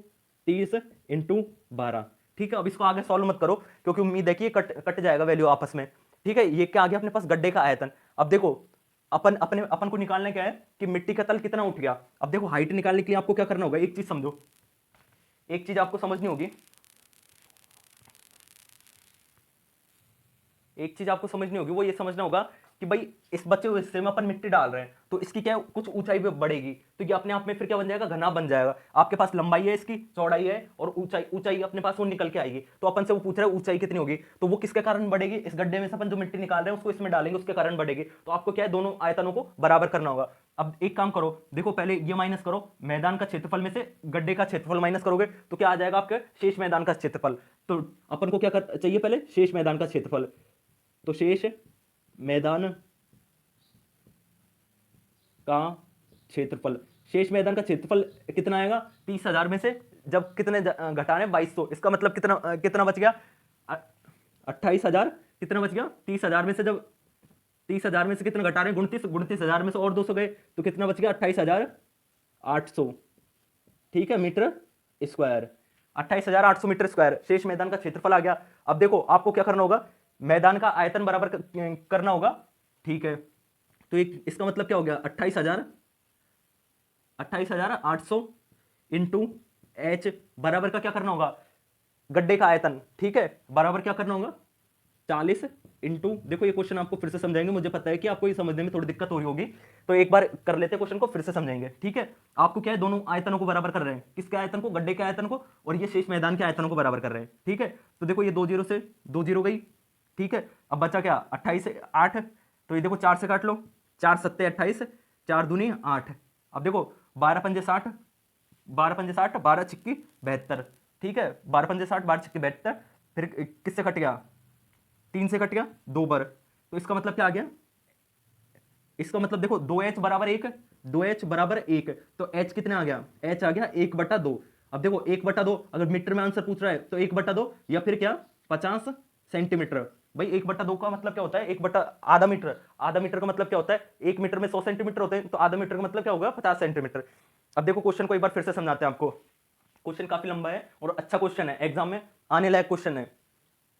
30 इंटू 12, ठीक है। अब इसको आगे सॉल्व मत करो क्योंकि उम्मीद है कि ये कट जाएगा वैल्यू आपस में, ठीक है। ये क्या आ गया अपने पास गड्ढे का आयतन। अब देखो अपन को निकालना क्या है कि मिट्टी का तल कितना उठ गया। अब देखो हाइट निकालने के लिए आपको क्या करना होगा, एक चीज समझो, एक चीज आपको समझनी होगी, एक चीज आपको समझनी होगी, वो ये समझना होगा कि भाई इस बचे हुए हिस्से में अपन मिट्टी डाल रहे हैं तो इसकी क्या कुछ ऊंचाई भी बढ़ेगी, तो ये अपने आप में फिर क्या बन जाएगा, घना बन जाएगा। आपके पास लंबाई है, इसकी चौड़ाई है और ऊंचाई अपने पास वो निकल के आएगी। तो अपन से वो पूछ रहा है ऊंचाई कितनी होगी, तो वो किसके कारण बढ़ेगी, इस गड्ढे में से अपन जो मिट्टी निकाल रहे हैं उसको इसमें डालेंगे, उसके कारण बढ़ेगी। तो आपको क्या है, दोनों आयतनों को बराबर करना होगा। अब एक काम करो, देखो पहले ये माइनस करो, मैदान का क्षेत्रफल में से गड्ढे का क्षेत्रफल माइनस करोगे तो क्या आ जाएगा आपके शेष मैदान का क्षेत्रफल। तो अपन को क्या चाहिए, पहले शेष मैदान का क्षेत्रफल, तो शेष मैदान का क्षेत्रफल, शेष मैदान का क्षेत्रफल कितना आएगा 30,000 में से जब कितने घटा रहे 2200, इसका मतलब कितना बच गया 28,000, कितना बच गया 30,000 में से, जब 30,000 में से कितना घटा रहे हैं 29,000 में से और 200 गए तो कितना बच गया 28,800, ठीक है, मीटर स्क्वायर, 28,800 मीटर स्क्वायर शेष मैदान का क्षेत्रफल आ गया। अब देखो आपको क्या करना होगा, मैदान का आयतन बराबर करना होगा, ठीक है। तो एक इसका मतलब क्या हो गया, 28,800 इंटू एच बराबर का क्या करना होगा, गड्ढे का आयतन, ठीक है, बराबर क्या करना होगा 40 इंटू, देखो ये क्वेश्चन आपको फिर से समझाएंगे, मुझे पता है कि आपको ये समझने में थोड़ी दिक्कत हो रही होगी, तो एक बार कर लेते हैं क्वेश्चन को, फिर से समझेंगे, ठीक है। आपको क्या है, दोनों आयतनों को बराबर कर रहे हैं, किसके आयतन को, गड्ढे के आयतन को, और ये शेष मैदान के आयतनों को बराबर कर रहे हैं, ठीक है। तो देखो ये 2 जीरो से 2 जीरो गई, ठीक है। अब बचा क्या, 28 से 8, तो ये देखो 4 से काट लो, 4 सत्ते 28, 4 दूनी 8, अब देखो 12 पंजे 60, 12 पंजे 60, 12 छिक्की 72, ठीक है, 12 पंजे 60, 12 छिक्की 72, फिर किससे कट गया, 3 से कट गया 2 बार, तो इसका मतलब क्या आ गया, इसका मतलब देखो 2h बराबर 1, 2h बराबर 1, तो h कितने आ गया, h आ गया 1/2। अब देखो 1/2, अगर मीटर में आंसर पूछ रहा है तो 1/2 या फिर क्या 50 सेंटीमीटर। भाई 1/2 का मतलब क्या होता है, आधा मीटर, आधा मीटर का मतलब क्या होता है, 1 मीटर में 100 सेंटीमीटर होते हैं, तो आधा मीटर का मतलब क्या होगा 50 सेंटीमीटर। अब देखो क्वेश्चन को एक बार फिर से समझाते हैं आपको, क्वेश्चन काफी लंबा है और अच्छा क्वेश्चन है, एग्जाम में आने लायक क्वेश्चन है।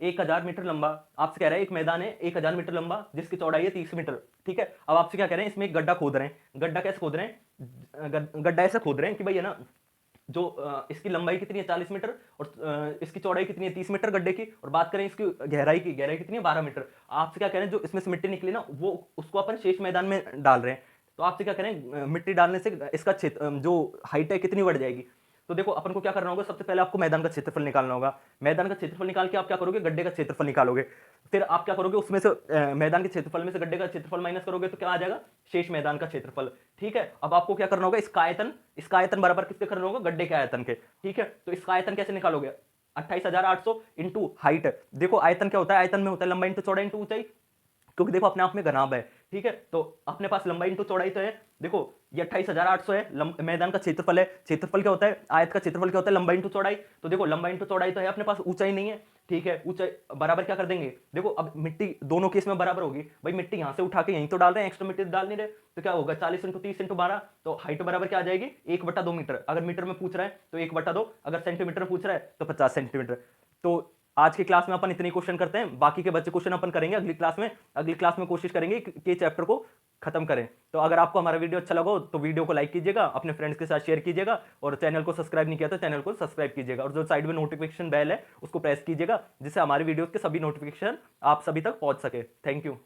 1000 मीटर लंबा, आपसे कह रहा है एक मैदान है 1000 मीटर लंबा जिसकी चौड़ाई है 30 मीटर, ठीक है। अब आपसे क्या कह रहे हैं, इसमें एक गड्ढा खोद रहे हैं, गड्ढा कैसे खोद रहे हैं, गड्ढा ऐसे खोद रहे हैं कि भाई है ना, जो इसकी लंबाई कितनी है 40 मीटर और इसकी चौड़ाई कितनी है 30 मीटर गड्ढे की, और बात करें इसकी गहराई की, गहराई कितनी है 12 मीटर। आपसे क्या कह रहे हैं, जो इसमें से मिट्टी निकली ना वो उसको अपन शेष मैदान में डाल रहे हैं, तो आपसे क्या करें, मिट्टी डालने से इसका क्षेत्र जो हाइट है कितनी बढ़ जाएगी। तो देखो अपन को क्या करना होगा, सबसे पहले आपको मैदान का क्षेत्रफल निकालना होगा, मैदान का क्षेत्रफल निकाल के आप क्या करोगे, गड्ढे का क्षेत्रफल निकालोगे, फिर आप क्या करोगे, उसमें से मैदान के क्षेत्रफल में से गड्ढे का क्षेत्रफल माइनस करोगे तो क्या आ जाएगा, शेष मैदान का क्षेत्रफल, ठीक है। अब आपको क्या करना होगा, इसका आयतन बराबर किसके करना होगा, गड्ढे के आयतन के, ठीक है। तो इसका आयतन कैसे निकालोगे, 28,800 इंटू हाइट, देखो आयतन क्या होता है, आयतन में होता है लंबाई इंटू चौड़ाई इंटू ऊंचाई, क्योंकि देखो अपने आप में घनाभ है, ठीक है। तो अपने पास लंबाई इंटू चौड़ाई तो है, देखो ये 28,800 है, मैदान का क्षेत्रफल है, क्षेत्रफल क्या होता है, आयत का क्षेत्रफल क्या होता है, लंबाई इंटू चौड़ाई, तो देखो लंबाई इंटू चौड़ाई तो है अपने पास, ऊंचाई नहीं है, ठीक है, ऊंचाई बराबर क्या कर देंगे, देखो अब मिट्टी दोनों केस में बराबर होगी, भाई मिट्टी यहां से उठा के यहीं तो डाल रहे हैं, एक्स्ट्रा मिट्टी डाल नहीं रहे, तो क्या होगा 40 इंटू 30 इंटू 12, तो हाइट बराबर क्या आ जाएगी 1/2 मीटर, अगर मीटर में पूछ रहा है तो 1/2, अगर सेंटीमीटर में पूछ रहा है तो 50 सेंटीमीटर। तो आज की क्लास में अपन इतने क्वेश्चन करते हैं, बाकी के बच्चे क्वेश्चन अपन करेंगे अगली क्लास में कोशिश करेंगे कि चैप्टर को खत्म करें। तो अगर आपको हमारा वीडियो अच्छा लगा हो तो वीडियो को लाइक कीजिएगा, अपने फ्रेंड्स के साथ शेयर कीजिएगा, और चैनल को सब्सक्राइब नहीं किया तो चैनल को सब्सक्राइब कीजिएगा, और जो साइड में नोटिफिकेशन बेल है उसको प्रेस कीजिएगा, जिससे हमारे वीडियो के सभी नोटिफिकेशन आप सभी तक पहुंच सके। Thank you.